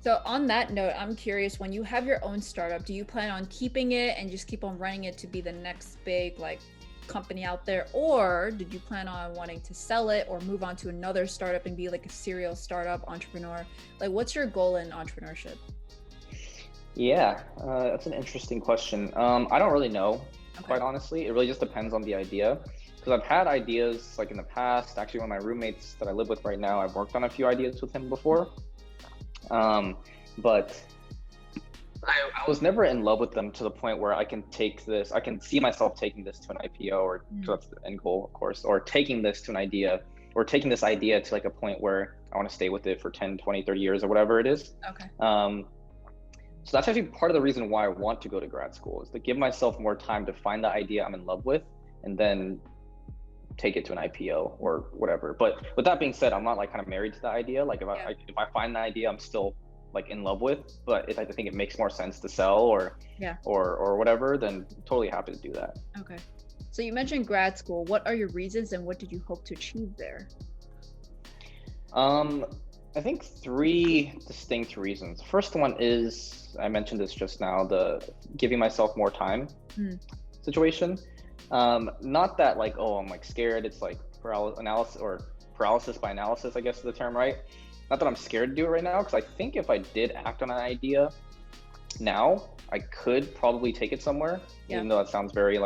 So on that note, I'm curious, when you have your own startup, do you plan on keeping it and just keep on running it to be the next big like company out there? Or did you plan on wanting to sell it or move on to another startup and be like a serial startup entrepreneur? Like, what's your goal in entrepreneurship? Yeah, that's an interesting question. I don't really know, quite honestly. It really just depends on the idea. Because I've had ideas like in the past. Actually, one of my roommates that I live with right now, I've worked on a few ideas with him before. But I was never in love with them to the point where I can see myself taking this to an IPO, or that's the end goal, of course, or taking this to an idea, or taking this idea to like a point where I want to stay with it for 10, 20, 30 years or whatever it is. Okay. So that's actually part of the reason why I want to go to grad school, is to give myself more time to find the idea I'm in love with and then take it to an IPO or whatever. But with that being said, I'm not like kind of married to the idea. Like if I find the idea I'm still like in love with, but if I think it makes more sense to sell or whatever, then totally happy to do that. Okay. So you mentioned grad school. What are your reasons and what did you hope to achieve there? I think 3 distinct reasons. The first one is, I mentioned this just now, the giving myself more time situation. Not that like, oh, I'm like scared. It's like paralysis by analysis, I guess is the term, right? Not that I'm scared to do it right now, because I think if I did act on an idea now, I could probably take it somewhere, even though that sounds very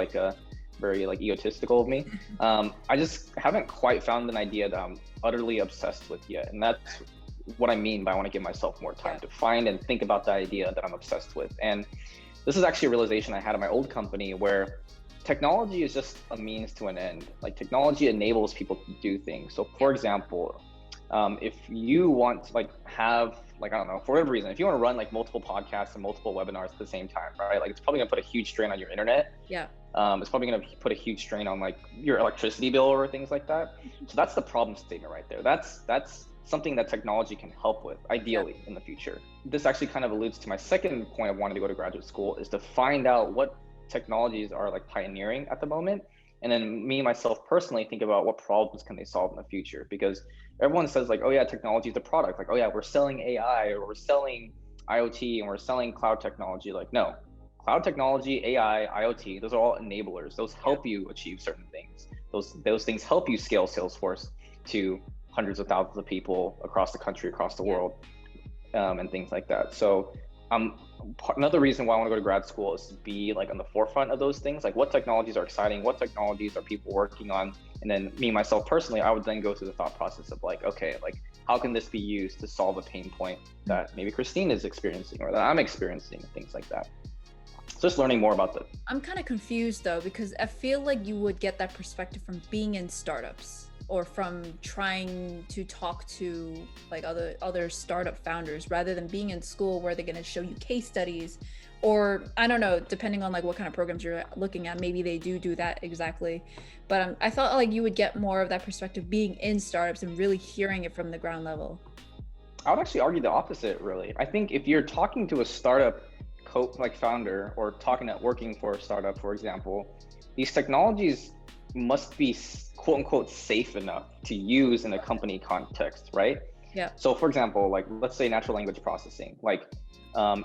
very like egotistical of me. I just haven't quite found an idea that I'm utterly obsessed with yet. And that's what I mean by I want to give myself more time to find and think about the idea that I'm obsessed with. And this is actually a realization I had at my old company, where technology is just a means to an end. Like technology enables people to do things. So for example, if you want to like have like, I don't know, for whatever reason, if you want to run like multiple podcasts and multiple webinars at the same time, right? Like it's probably gonna put a huge strain on your internet. Yeah. It's probably gonna put a huge strain on like your electricity bill or things like that. So that's the problem statement right there. That's something that technology can help with, ideally, in the future. This actually kind of alludes to my second point of wanting to go to graduate school, is to find out what technologies are like pioneering at the moment. And then me, myself personally, think about what problems can they solve in the future, because everyone says like, oh yeah, technology is a product. Like, oh yeah, we're selling AI or we're selling IoT and we're selling cloud technology. Like, no, cloud technology, AI, IoT, those are all enablers. Those help you achieve certain things. Those things help you scale Salesforce to hundreds of thousands of people across the country, across the world, and things like that. So another reason why I want to go to grad school is to be like on the forefront of those things. Like what technologies are exciting, what technologies are people working on? And then me, myself personally, I would then go through the thought process of like, okay, like how can this be used to solve a pain point that maybe Christine is experiencing or that I'm experiencing, things like that. So just learning more about that. I'm kind of confused though, because I feel like you would get that perspective from being in startups, or from trying to talk to like other startup founders, rather than being in school where they're going to show you case studies, or I don't know, depending on like what kind of programs you're looking at, maybe they do that exactly. But I thought like you would get more of that perspective being in startups and really hearing it from the ground level. I would actually argue the opposite, really. I think if you're talking to a startup like founder, or talking at working for a startup, for example, these technologies must be quote unquote safe enough to use in a company context, right? Yeah. So for example, like let's say natural language processing, like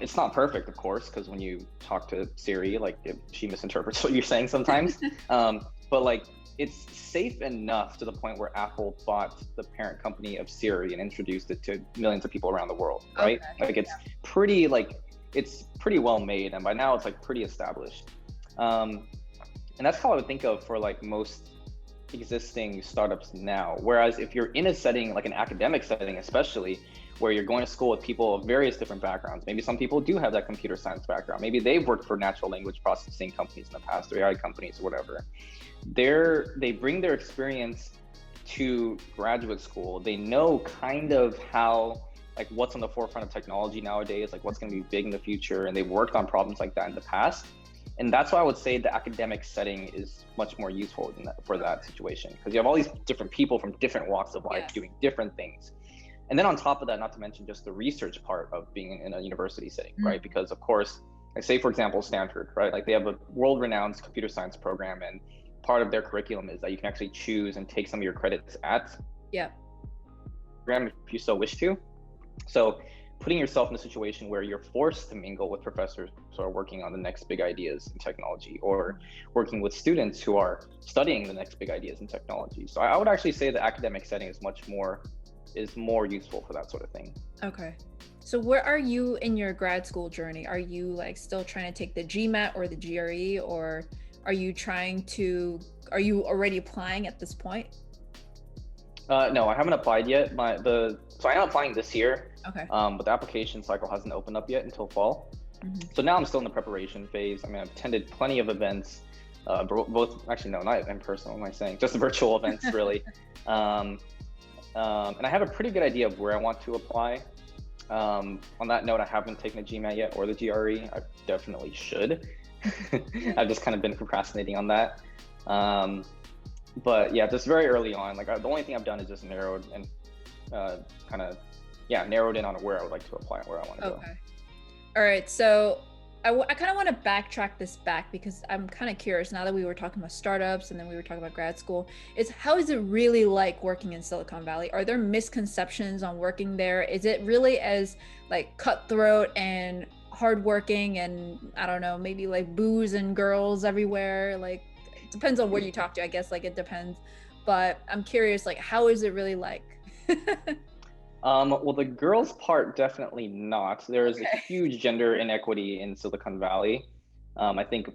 it's not perfect, of course, because when you talk to Siri, like she misinterprets what you're saying sometimes. But like it's safe enough to the point where Apple bought the parent company of Siri and introduced it to millions of people around the world, right? Okay. Like it's pretty it's pretty well made, and by now it's like pretty established. And that's how I would think of for like most existing startups now. Whereas if you're in a setting, like an academic setting, especially where you're going to school with people of various different backgrounds, maybe some people do have that computer science background, maybe they've worked for natural language processing companies in the past, or AI companies or whatever. They bring their experience to graduate school. They know kind of how, like what's on the forefront of technology nowadays, like what's going to be big in the future, and they've worked on problems like that in the past. And that's why I would say the academic setting is much more useful for that situation, because you have all these different people from different walks of life doing different things. And then on top of that, not to mention just the research part of being in a university setting, right? Because of course, like say for example, Stanford, right? Like they have a world-renowned computer science program, and part of their curriculum is that you can actually choose and take some of your credits at program if you so wish to. So putting yourself in a situation where you're forced to mingle with professors who are working on the next big ideas in technology, or working with students who are studying the next big ideas in technology. So I would actually say the academic setting is more useful for that sort of thing. Okay. So where are you in your grad school journey? Are you like still trying to take the GMAT or the GRE, or are you already applying at this point? No, I haven't applied yet. So I am applying this year. Okay. But the application cycle hasn't opened up yet until fall. So now I'm still in the preparation phase. I mean, I've attended plenty of events, both actually, no, not in person, what am I saying? Just virtual events, really. And I have a pretty good idea of where I want to apply. On that note, I haven't taken a GMAT yet or the GRE. I definitely should. I've just kind of been procrastinating on that. But yeah, just very early on, like the only thing I've done is just narrowed in on where I would like to apply and where I want to go. All right, so I kind of want to backtrack this back, because I'm kind of curious now that we were talking about startups and then we were talking about grad school, how is it really like working in Silicon Valley? Are there misconceptions on working there? Is it really as like cutthroat and hardworking, and I don't know, maybe like booze and girls everywhere? Like, it depends on where you talk to, I guess, like it depends. But I'm curious, like, how is it really like? Well, the girls part, definitely not. There is a huge gender inequity in Silicon Valley. I think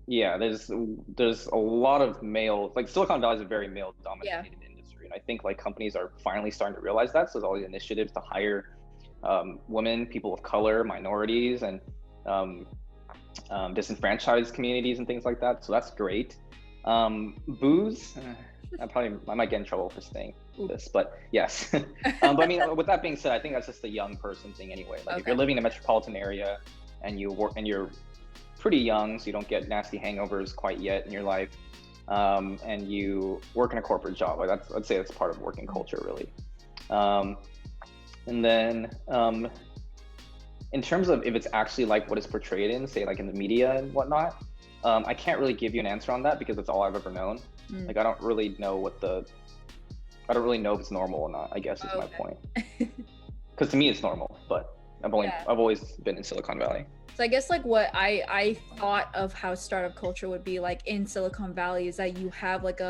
yeah, there's a lot of male, like Silicon Valley is a very male Yeah. dominated industry, and I think like companies are finally starting to realize that. So there's all these initiatives to hire women, people of color, minorities, and um, disenfranchised communities and things like that. So that's great. Booze, I might get in trouble for saying this, but yes. But I mean, with that being said, I think that's just a young person thing anyway. Like if you're living in a metropolitan area and you're pretty young, so you don't get nasty hangovers quite yet in your life, and you work in a corporate job, like I'd say that's part of working culture, really. And then in terms of if it's actually like what is portrayed in, say, like in the media and whatnot, I can't really give you an answer on that because that's all I've ever known. Like I don't really know if it's normal or not, I guess is my point. Because to me it's normal, but I've always been in Silicon Valley. So I guess like what I thought of how startup culture would be like in Silicon Valley is that you have like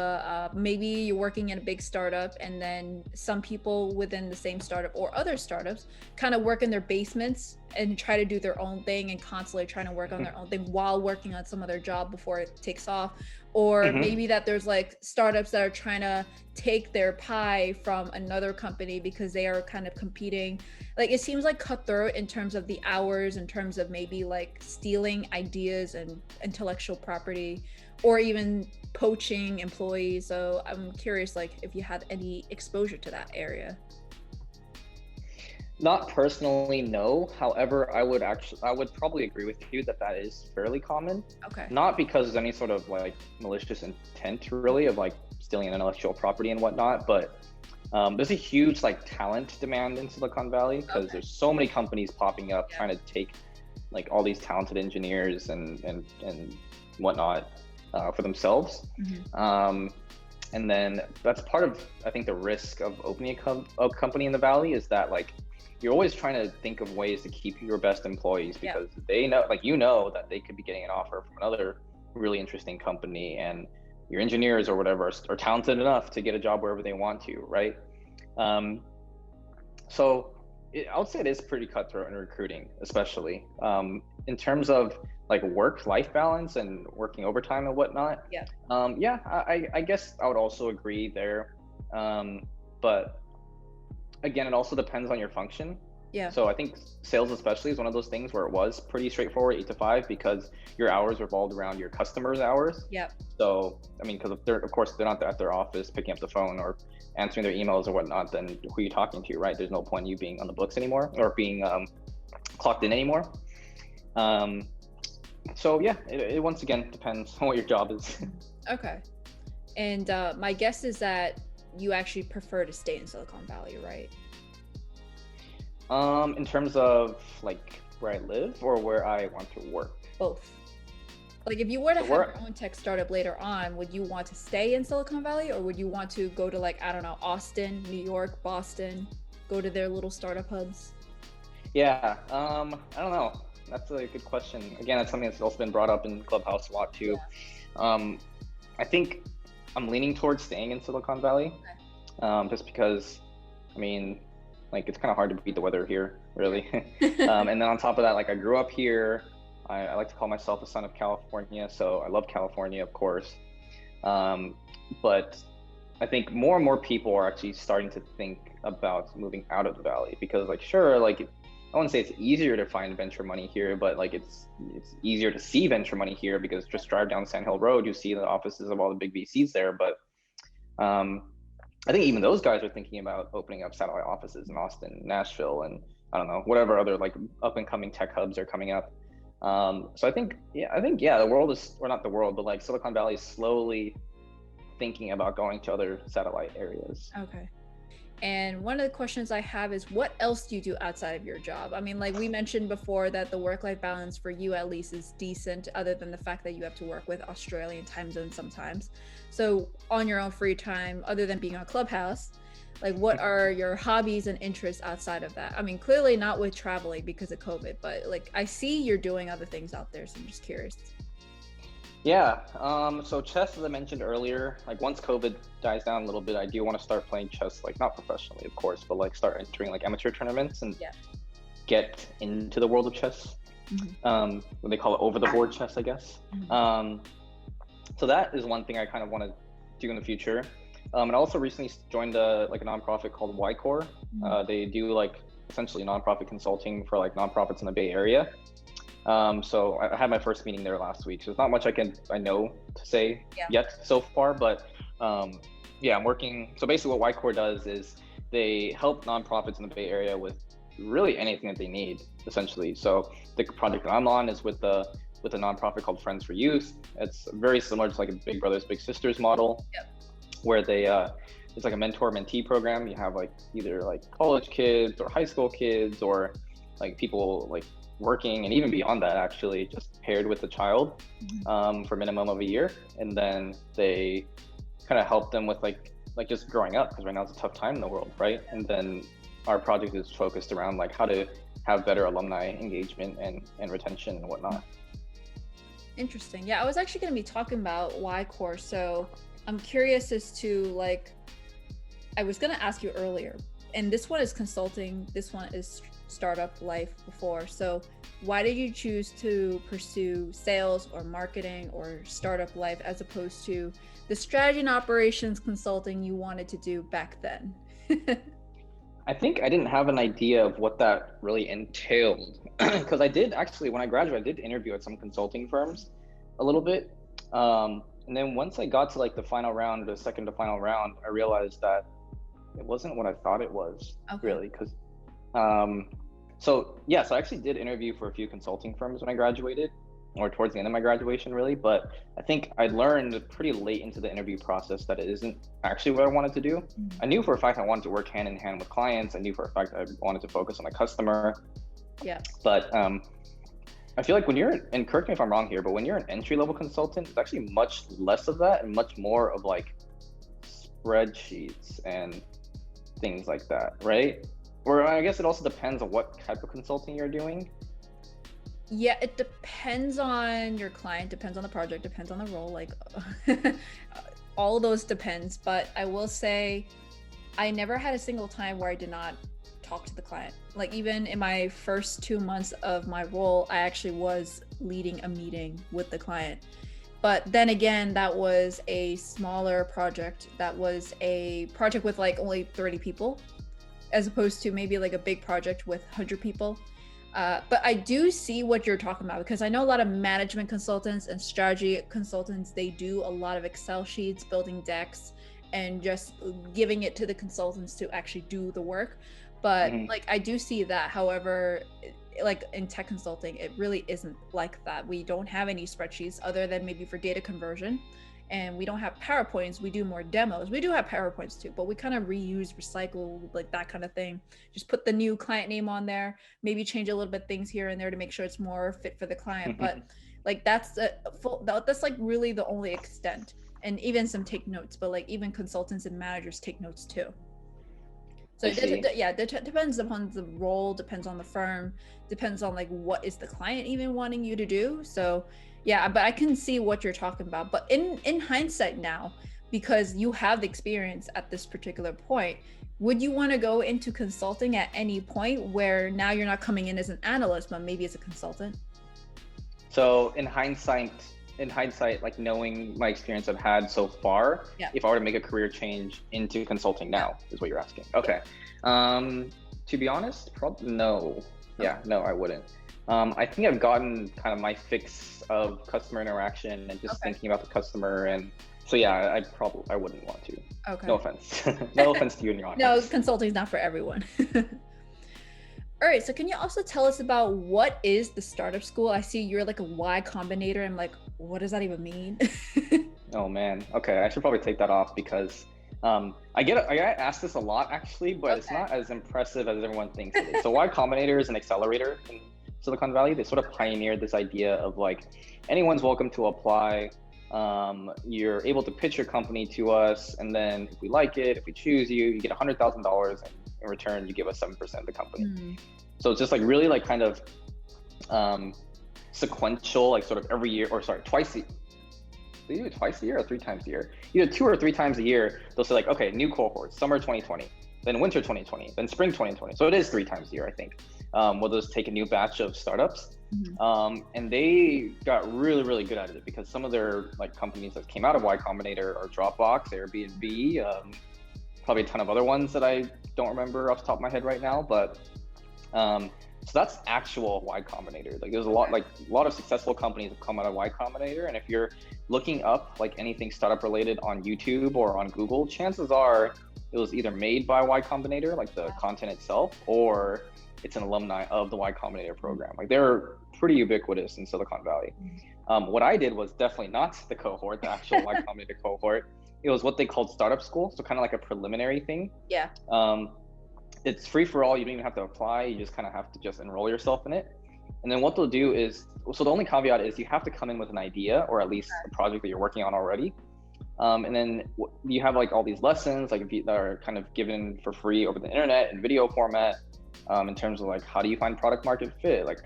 maybe you're working in a big startup, and then some people within the same startup or other startups kind of work in their basements and try to do their own thing and constantly trying to work on their own thing while working on some other job before it takes off. Or maybe that there's like startups that are trying to take their pie from another company because they are kind of competing. Like it seems like cutthroat in terms of the hours, in terms of maybe like stealing ideas and intellectual property, or even poaching employees. So I'm curious, like if you had any exposure to that area. Not personally, no. However, I would probably agree with you that is fairly common. Okay. Not because there's any sort of like malicious intent really of like stealing intellectual property and whatnot, but there's a huge like talent demand in Silicon Valley because there's so many companies popping up trying to take like all these talented engineers and whatnot for themselves. And then that's part of, I think, the risk of opening a company in the Valley is that like you're always trying to think of ways to keep your best employees because they know, like, you know, that they could be getting an offer from another really interesting company, and your engineers or whatever are talented enough to get a job wherever they want to, right? So I would say it is pretty cutthroat in recruiting, especially in terms of like work-life balance and working overtime and whatnot. I guess I would also agree there. But again, it also depends on your function. So I think sales especially is one of those things where it was pretty straightforward, 8 to 5, because your hours revolved around your customers' hours. So, I mean, because of course, they're not at their office picking up the phone or answering their emails or whatnot, then who are you talking to, right? There's no point in you being on the books anymore or being clocked in anymore. So yeah, it once again depends on what your job is. Okay. And my guess is that you actually prefer to stay in Silicon Valley, right? In terms of like where I live or where I want to work? Both. Like if you were to have your own tech startup later on, would you want to stay in Silicon Valley, or would you want to go to like, I don't know, Austin, New York, Boston, go to their little startup hubs? Yeah, I don't know. That's a good question. Again, that's something that's also been brought up in Clubhouse a lot too. I think I'm leaning towards staying in Silicon Valley, just because, I mean, like it's kind of hard to beat the weather here, really. And then on top of that, like I grew up here. I like to call myself a son of California, so I love California, of course. But I think more and more people are actually starting to think about moving out of the Valley because, like, sure, like I wouldn't say it's easier to find venture money here, but like it's easier to see venture money here because just drive down Sand Hill Road, you see the offices of all the big VCs there. But I think even those guys are thinking about opening up satellite offices in Austin, Nashville, and I don't know, whatever other like up and coming tech hubs are coming up. So I think the world is, or not the world, but like Silicon Valley is slowly thinking about going to other satellite areas. Okay. And one of the questions I have is, what else do you do outside of your job? I mean, like we mentioned before that the work-life balance for you at least is decent, other than the fact that you have to work with Australian time zones sometimes. So on your own free time, other than being on Clubhouse, like what are your hobbies and interests outside of that? I mean, clearly not with traveling because of COVID, but like I see you're doing other things out there, so I'm just curious. Yeah, so chess, as I mentioned earlier, like once COVID dies down a little bit, I do want to start playing chess, like not professionally, of course, but like start entering like amateur tournaments and get into the world of chess. What they call it, over the board chess, I guess. So that is one thing I kind of want to do in the future. And I also recently joined a nonprofit called Y-Core. They do like essentially nonprofit consulting for like nonprofits in the Bay Area. So I had my first meeting there last week. So there's not much I know to say yet so far, but yeah, I'm working. So basically what Y-Core does is they help nonprofits in the Bay Area with really anything that they need, essentially. So the project that I'm on is with a nonprofit called Friends for Youth. It's very similar to like a Big Brothers Big Sisters model, where they it's like a mentor-mentee program. You have like either like college kids or high school kids or like people like working, and even beyond that, actually, just paired with a child for a minimum of a year, and then they kind of help them with like just growing up, because right now it's a tough time in the world, right? And then our project is focused around like how to have better alumni engagement and retention and whatnot. Interesting. Yeah, I was actually going to be talking about Y-Core, so I'm curious as to like, I was going to ask you earlier, and this one is consulting, this one is startup life before. So why did you choose to pursue sales or marketing or startup life as opposed to the strategy and operations consulting you wanted to do back then? I think I didn't have an idea of what that really entailed, because I did actually, when I graduated, I did interview at some consulting firms a little bit. And then once I got to like the final round, or the second to final round, I realized that it wasn't what I thought it was, really. Because, so I actually did interview for a few consulting firms when I graduated, or towards the end of my graduation, really. But I think I learned pretty late into the interview process that it isn't actually what I wanted to do. I knew for a fact I wanted to work hand in hand with clients. I knew for a fact I wanted to focus on the customer. Yeah. But I feel like when you're, and correct me if I'm wrong here, but when you're an entry-level consultant, it's actually much less of that and much more of like spreadsheets and things like that, right? Or I guess it also depends on what type of consulting you're doing. Yeah, it depends on your client, depends on the project, depends on the role, like all of those depends. But I will say I never had a single time where I did not talk to the client. Like even in my first 2 months of my role, I actually was leading a meeting with the client. But then again, that was a smaller project. That was a project with like only 30 people, as opposed to maybe like a big project with 100 people. But I do see what you're talking about, because I know a lot of management consultants and strategy consultants, they do a lot of Excel sheets, building decks, and just giving it to the consultants to actually do the work. But like, I do see that. However, like in tech consulting, it really isn't like that. We don't have any spreadsheets other than maybe for data conversion. And we don't have PowerPoints. We do more demos. We do have PowerPoints too, but we kind of reuse, recycle, like that kind of thing. Just put the new client name on there, maybe change a little bit things here and there to make sure it's more fit for the client. But like that's like really the only extent. And even some take notes, but like even consultants and managers take notes too. So it depends upon the role, depends on the firm, depends on like what is the client even wanting you to do. So yeah, but I can see what you're talking about. But in hindsight now, because you have the experience at this particular point, would you want to go into consulting at any point where now you're not coming in as an analyst, but maybe as a consultant? So in hindsight, like knowing my experience I've had so far, if I were to make a career change into consulting now, is what you're asking. Okay. To be honest, probably no. Yeah, no, I wouldn't. I think I've gotten kind of my fix of customer interaction and just thinking about the customer, and so yeah, I wouldn't want to. Okay. No offense. No offense to you and your audience. No, consulting is not for everyone. All right, so can you also tell us about what is the startup school? I see you're like a Y Combinator. I'm like, what does that even mean? Oh man. Okay, I should probably take that off, because I get asked this a lot actually, but it's not as impressive as everyone thinks it is. So Y Combinator is an accelerator in Silicon Valley. They sort of pioneered this idea of like, anyone's welcome to apply. You're able to pitch your company to us, and then if we like it, if we choose you, you get $100,000, and in return you give us 7% of the company. So it's just like really like kind of sequential, like sort of every year, or sorry, twice a year. They do it twice a year or 3 times a year. Either 2 or 3 times a year, they'll say like, okay, new cohort, summer 2020, then winter 2020, then spring 2020. So it is 3 times a year, I think. We'll just take a new batch of startups. And they got really, really good at it because some of their like companies that came out of Y Combinator are Dropbox, Airbnb, probably a ton of other ones that I don't remember off the top of my head right now, but so that's actual Y Combinator. Like there's a lot of successful companies have come out of Y Combinator, and if you're looking up like anything startup related on YouTube or on Google, chances are it was either made by Y Combinator, like the content itself, or it's an alumni of the Y Combinator program. Like they're pretty ubiquitous in Silicon Valley. What I did was definitely not the cohort, the actual Y Combinator cohort. It was what they called startup school, so kind of like a preliminary thing. Yeah. It's free for all. You don't even have to apply. You just kind of have to just enroll yourself in it. And then what they'll do is, so the only caveat is you have to come in with an idea or at least a project that you're working on already. And then you have like all these lessons like that are kind of given for free over the internet in video format, in terms of like how do you find product market fit, like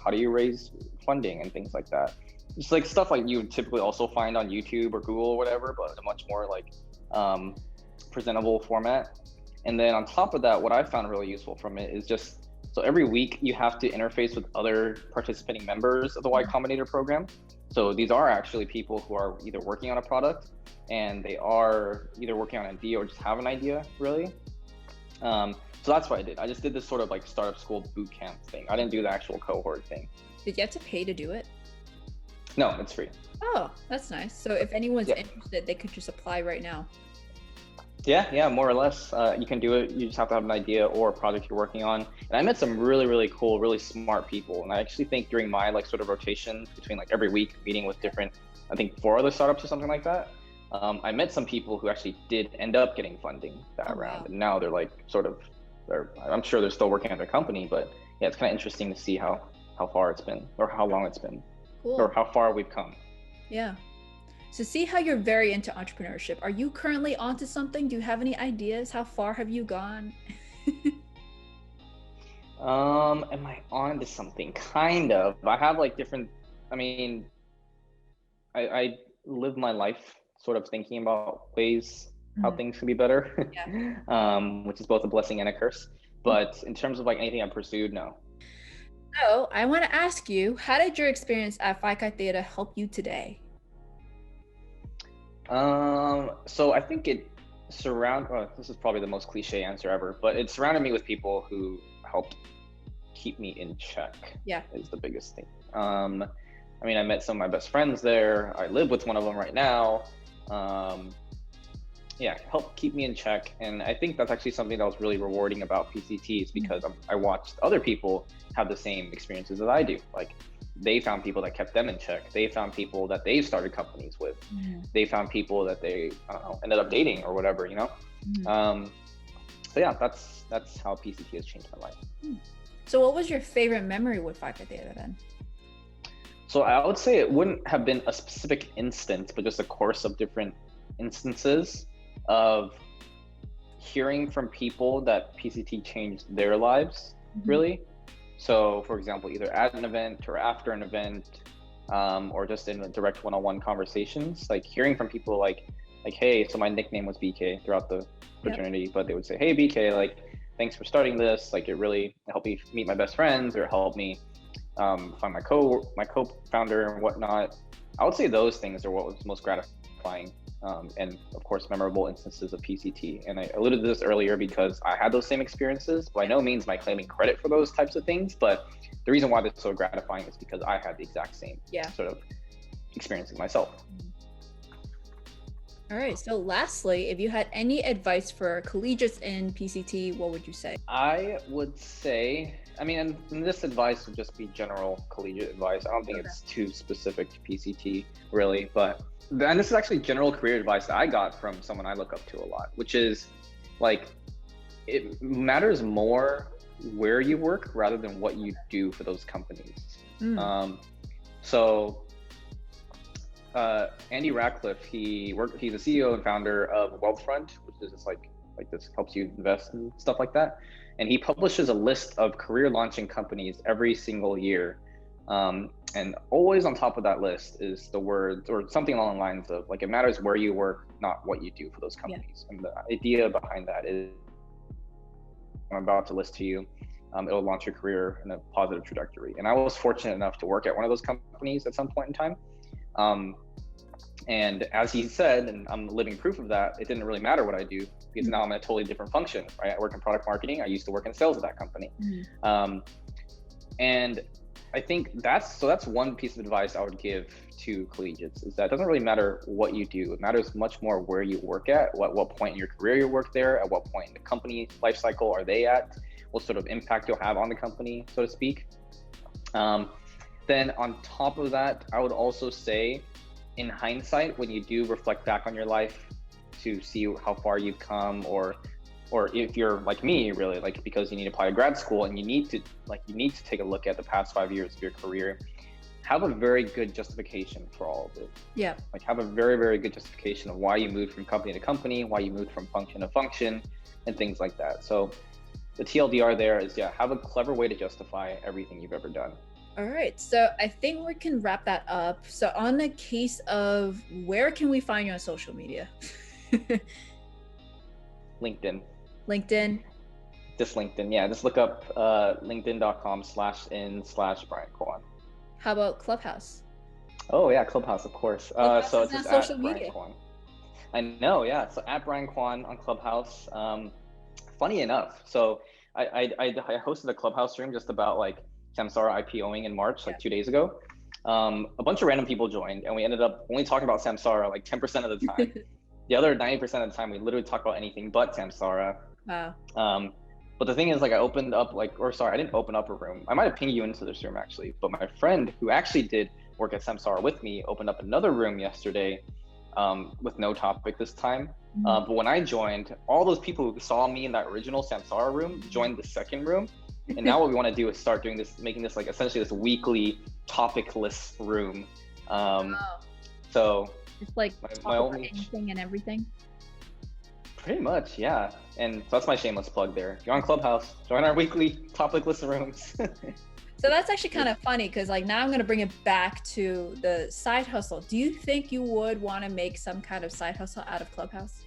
how do you raise funding and things like that. It's like stuff like you would typically also find on YouTube or Google or whatever, but a much more like presentable format. And then on top of that, what I found really useful from it is just, so every week you have to interface with other participating members of the Y Combinator program. So these are actually people who are either working on a product and they are either working on an idea or just have an idea, really. So that's what I did. I just did this sort of like startup school boot camp thing. I didn't do the actual cohort thing. Did you have to pay to do it? No, it's free. Oh, that's nice. So if anyone's interested, they could just apply right now. Yeah, more or less. You can do it. You just have to have an idea or a project you're working on. And I met some really, really cool, really smart people. And I actually think during my like sort of rotation between like every week meeting with different, I think 4 other startups or something like that, I met some people who actually did end up getting funding that round. And now they're like I'm sure they're still working at their company, but yeah, it's kind of interesting to see how far it's been or how long it's been, or how far we've come. Yeah. So see how you're very into entrepreneurship. Are you currently onto something? Do you have any ideas? How far have you gone? Am I on to something? Kind of. I have like different, I mean, I live my life sort of thinking about ways how things can be better, which is both a blessing and a curse. But in terms of like anything I've pursued, no. So I want to ask you, how did your experience at Phi Chi Theta help you today? So I think this is probably the most cliche answer ever, but it surrounded me with people who helped keep me in check. Yeah. Is the biggest thing. I mean, I met some of my best friends there. I live with one of them right now. Helped keep me in check. And I think that's actually something that was really rewarding about PCTs because I watched other people have the same experiences as I do. Like, they found people that kept them in check. They found people that they started companies with. They found people that they, ended up dating or whatever, So yeah, that's how PCT has changed my life. So what was your favorite memory with Phi Chi Theta then? So I would say it wouldn't have been a specific instance, but just a course of different instances of hearing from people that PCT changed their lives, really. So for example, either at an event or after an event, or just in direct one-on-one conversations, like hearing from people like, hey, so my nickname was BK throughout the fraternity, but they would say, hey, BK, like, thanks for starting this. Like, it really helped me meet my best friends, or helped me find my co-founder and whatnot. I would say those things are what was most gratifying. And of course, memorable instances of PCT. And I alluded to this earlier because I had those same experiences. By no means am I claiming credit for those types of things, but the reason why they're so gratifying is because I had the exact same sort of experiences myself. All right. So lastly, if you had any advice for collegiates in PCT, what would you say? I would say, and this advice would just be general collegiate advice. I don't think it's too specific to PCT really, and this is actually general career advice that I got from someone I look up to a lot, which is like, it matters more where you work rather than what you do for those companies. Andy Ratcliffe, he's the CEO and founder of Wealthfront, which is just like this helps you invest and stuff like that. And he publishes a list of career launching companies every single year. And always on top of that list is the words or something along the lines of like, it matters where you work, not what you do for those companies. And the idea behind that is, I'm about to list to you, it'll launch your career in a positive trajectory. And I was fortunate enough to work at one of those companies at some point in time. And as he said, and I'm living proof of that, it didn't really matter what I do because now I'm in a totally different function, right? I work in product marketing. I used to work in sales at that company. And I think that's one piece of advice I would give to collegiates, is that it doesn't really matter what you do. It matters much more where you work at, what point in your career you work there, at what point in the company life cycle are they at, what sort of impact you'll have on the company, so to speak. Then on top of that, I would also say, in hindsight, when you do reflect back on your life to see how far you've come, or if you're like me, really, like, because you need to apply to grad school and you need to take a look at the past 5 years of your career, have a very good justification for all of it. Yeah. Like, have a very, very good justification of why you moved from company to company, why you moved from function to function, and things like that. So the TLDR there is, have a clever way to justify everything you've ever done. All right, so I think we can wrap that up. So on the case of, where can we find you on social media? LinkedIn. Just LinkedIn. Yeah, just look up linkedin.com/in/Brian Kuan. How about Clubhouse? Oh yeah, Clubhouse, of course. So it's just social at media. Brian Kuan. I know, yeah. So at Brian Kuan on Clubhouse. Funny enough, so I hosted a Clubhouse room just about like Samsara IPOing in March, like 2 days ago. A bunch of random people joined, and we ended up only talking about Samsara like 10% of the time. The other 90% of the time, we literally talk about anything but Samsara. Wow. But the thing is, like, I didn't open up a room. I might have pinged you into this room actually, but my friend who actually did work at Samsara with me opened up another room yesterday, with no topic this time. But when I joined, all those people who saw me in that original Samsara room joined the second room. And now what we want to do is start doing this, making this like essentially this weekly topicless room. So it's like my only anything and everything. Pretty much, yeah. And so that's my shameless plug there. If you're on Clubhouse, join our weekly topicless rooms. So that's actually kind of funny, because like now I'm going to bring it back to the side hustle. Do you think you would want to make some kind of side hustle out of Clubhouse?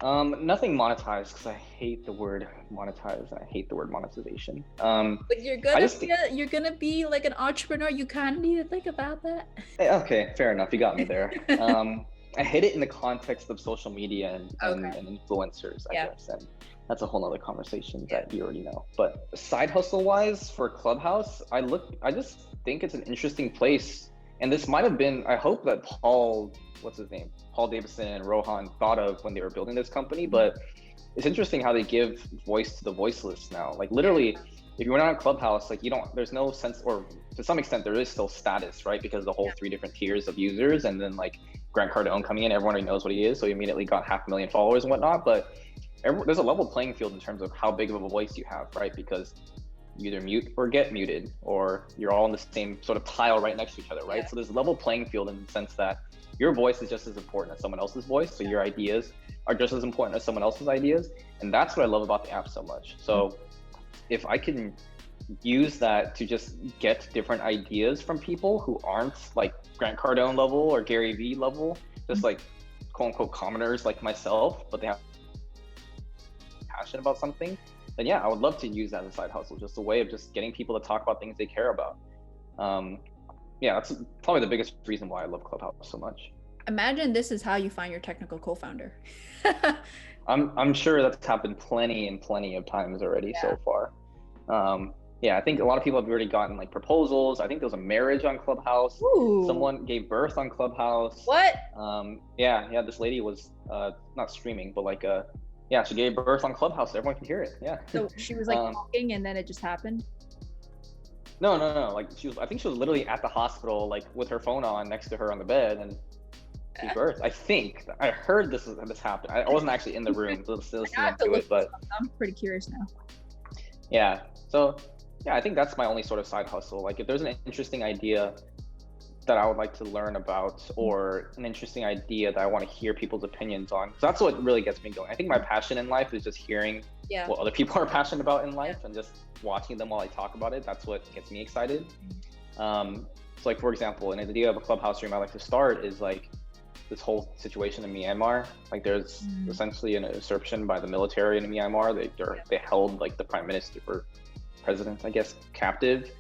Nothing monetized, because I hate the word monetize and I hate the word monetization. But you're gonna be like an entrepreneur. You kind of need to think about that. Okay, fair enough. You got me there. I hate it in the context of social media and influencers, I guess, and that's a whole nother conversation that you already know. But side hustle wise for Clubhouse, I just think it's an interesting place. And this might have been, I hope that Paul Davidson and Rohan thought of when they were building this company, but it's interesting how they give voice to the voiceless now. Like literally, if you're not on Clubhouse, like there's no sense, or to some extent there is still status, right? Because the whole 3 different tiers of users, and then like Grant Cardone coming in, everyone already knows what he is, so he immediately got 500,000 followers and whatnot. But there's a level playing field in terms of how big of a voice you have, right? Because you either mute or get muted, or you're all in the same sort of tile right next to each other, right? Yeah. So there's a level playing field in the sense that your voice is just as important as someone else's voice. So your ideas are just as important as someone else's ideas. And that's what I love about the app so much. So if I can use that to just get different ideas from people who aren't like Grant Cardone level or Gary Vee level, just like quote unquote commoners like myself, but they have passion about something, then yeah, I would love to use that as a side hustle, just a way of just getting people to talk about things they care about. Yeah, that's probably the biggest reason why I love Clubhouse so much. Imagine this is how you find your technical co-founder. I'm sure that's happened plenty of times already so far. Yeah, I think a lot of people have already gotten like proposals. I think there was a marriage on Clubhouse. Ooh. Someone gave birth on Clubhouse. What? Yeah, this lady was not streaming, but like she gave birth on Clubhouse so everyone could hear it. Yeah. So she was like talking and then it just happened? No. Like I think she was literally at the hospital, like with her phone on next to her on the bed, and she birthed. I think I heard this happened. I wasn't actually in the room listening to it, but I'm pretty curious now. Yeah. So yeah, I think that's my only sort of side hustle. Like if there's an interesting idea that I would like to learn about, or an interesting idea that I want to hear people's opinions on. So that's what really gets me going. I think my passion in life is just hearing what other people are passionate about in life and just watching them while I talk about it. That's what gets me excited. So like, for example, an idea of a Clubhouse room I like to start is like, this whole situation in Myanmar. Like there's essentially an usurpation by the military in Myanmar. They held like the prime minister or president, I guess, captive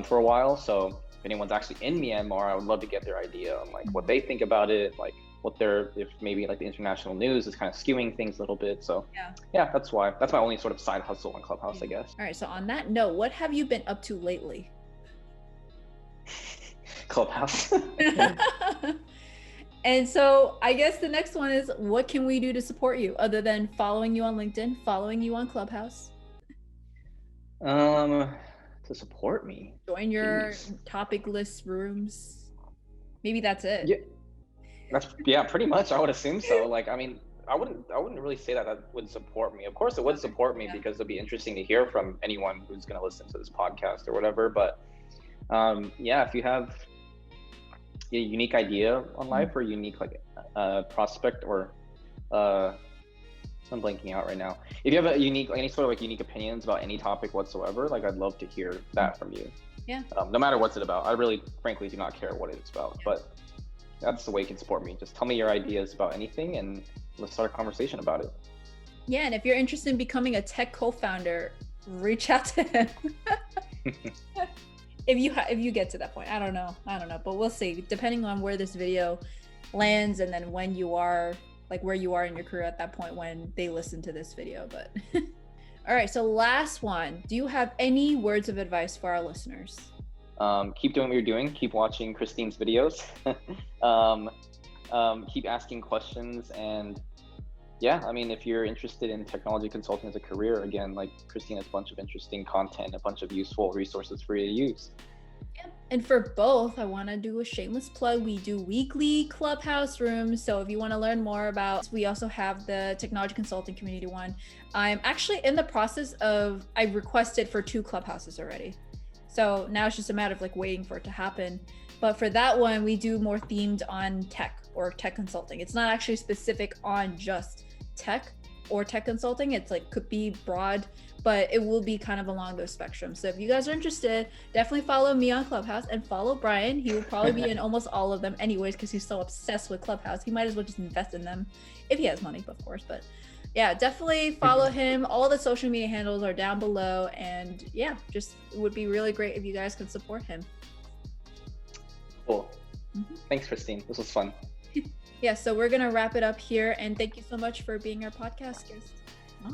for a while. So if anyone's actually in Myanmar, I would love to get their idea on like what they think about it, like if maybe like the international news is kind of skewing things a little bit. So yeah, that's my only sort of side hustle on Clubhouse, I guess. All right, so on that note, what have you been up to lately? Clubhouse. And so I guess the next one is, what can we do to support you other than following you on LinkedIn, following you on Clubhouse? To support me. Join your topic list rooms. Maybe that's it. Yeah, pretty much. I would assume so. Like, I mean, I wouldn't really say that would support me. Of course, it would support me because it'd be interesting to hear from anyone who's going to listen to this podcast or whatever. But if you have a unique idea on life or unique like prospect or I'm blanking out right now. If you have any sort of unique opinions about any topic whatsoever, like I'd love to hear that from you. Yeah. No matter what's it about. I really, frankly, do not care what it's about, but that's the way you can support me. Just tell me your ideas about anything and let's start a conversation about it. Yeah, and if you're interested in becoming a tech co-founder, reach out to him. If you get to that point. I don't know, but we'll see, depending on where this video lands and then when you are, like where you are in your career at that point when they listen to this video. But all right, so last one, do you have any words of advice for our listeners? Keep doing what you're doing. Keep watching Christine's videos. Keep asking questions. And yeah, I mean, if you're interested in technology consulting as a career, again, like Christine has a bunch of interesting content, a bunch of useful resources for you to use. Yeah. And for both, I want to do a shameless plug. We do weekly Clubhouse rooms. So if you want to learn more about, we also have the technology consulting community one. I'm actually in the process of, I requested for 2 Clubhouses already. So now it's just a matter of like waiting for it to happen. But for that one, we do more themed on tech or tech consulting. It's not actually specific on just tech or tech consulting. It's like could be broad, but it will be kind of along those spectrums. So if you guys are interested, definitely follow me on Clubhouse and follow Brian. He will probably be in almost all of them anyways, because he's so obsessed with Clubhouse. He might as well just invest in them if he has money, of course. But yeah, definitely follow him. All the social media handles are down below. And yeah, just it would be really great if you guys could support him. Cool. Thanks, Christine. This was fun. Yeah, so we're going to wrap it up here. And thank you so much for being our podcast guest. Bye.